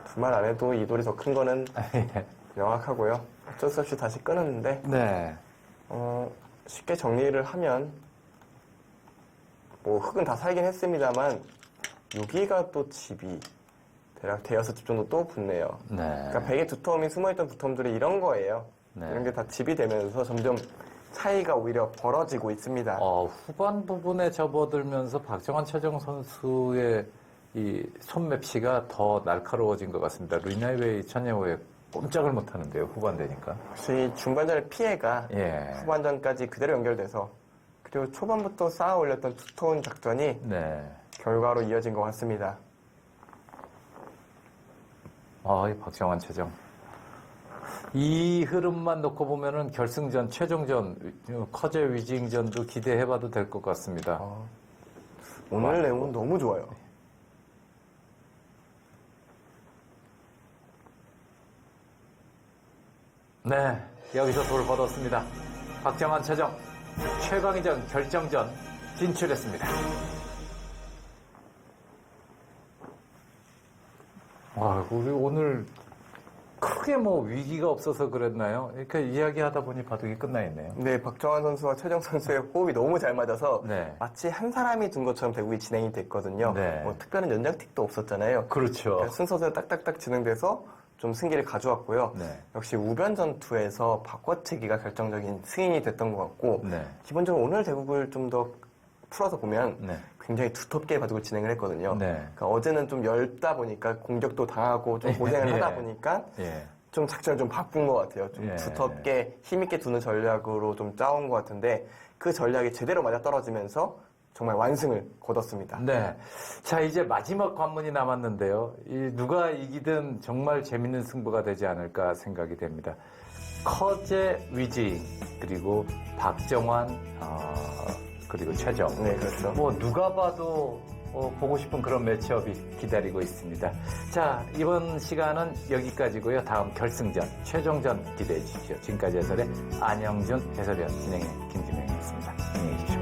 두말 안 해도 이 돌이 더 큰 거는
예.
명확하고요. 어쩔 수 없이 다시 끊었는데
네.
쉽게 정리를 하면 뭐 흙은 다 살긴 했습니다만 여기가 또 집이 대략 대여섯 집 정도 또 붙네요.
네.
그러니까 벽에 두터움이 숨어있던 두텀들이 이런 거예요.
네.
이런 게 다 집이 되면서 점점 차이가 오히려 벌어지고 있습니다.
후반 부분에 접어들면서 박정환 최정 선수의 이 손맵시가 더 날카로워진 것 같습니다. 루이나이웨이 천예호에 꼼짝을 못 하는데요. 후반 되니까.
혹시 중반전의 피해가
예.
후반전까지 그대로 연결돼서 그리고 초반부터 쌓아 올렸던 두터운 작전이
네.
결과로 이어진 것 같습니다.
이 박정환 최정. 이 흐름만 놓고 보면은 결승전, 최종전, 커제 위징전도 기대해봐도 될 것 같습니다.
오늘 내용은 너무 좋아요.
네, 여기서 돌 뻗었습니다. 박정환 최정 최강의전 결정전 진출했습니다. 우리 오늘 크게 뭐 위기가 없어서 그랬나요? 이렇게 이야기하다 보니 바둑이 끝나 있네요.
네, 박정환 선수와 최정 선수의 호흡이 너무 잘 맞아서
네.
마치 한 사람이 둔 것처럼 대국이 진행이 됐거든요.
네.
뭐 특별한 연장틱도 없었잖아요.
그렇죠.
그러니까 순서대로 딱딱딱 진행돼서 좀 승기를 가져왔고요.
네.
역시 우변 전투에서 바꿔치기가 결정적인 승인이 됐던 것 같고
네.
기본적으로 오늘 대국을 좀 더 풀어서 보면
네.
굉장히 두텁게 바둑을 진행을 했거든요.
네.
그러니까 어제는 좀 넓다 보니까 공격도 당하고 좀 고생을
예.
하다 보니까
예.
좀 작전을 좀 바꾼 것 같아요. 좀
예.
두텁게 힘있게 두는 전략으로 좀 짜온 것 같은데 그 전략이 제대로 맞아 떨어지면서 정말 완승을 거뒀습니다.
네. 자, 이제 마지막 관문이 남았는데요. 누가 이기든 정말 재밌는 승부가 되지 않을까 생각이 됩니다. 커제 위징, 그리고 박정환, 그리고 최정.
네, 그렇죠.
뭐, 누가 봐도 보고 싶은 그런 매치업이 기다리고 있습니다. 자, 이번 시간은 여기까지고요. 다음 결승전, 최종전 기대해 주십시오. 지금까지 해설의 안영준 해설위원, 진행의 김진영이었습니다. 안녕히 계십시오.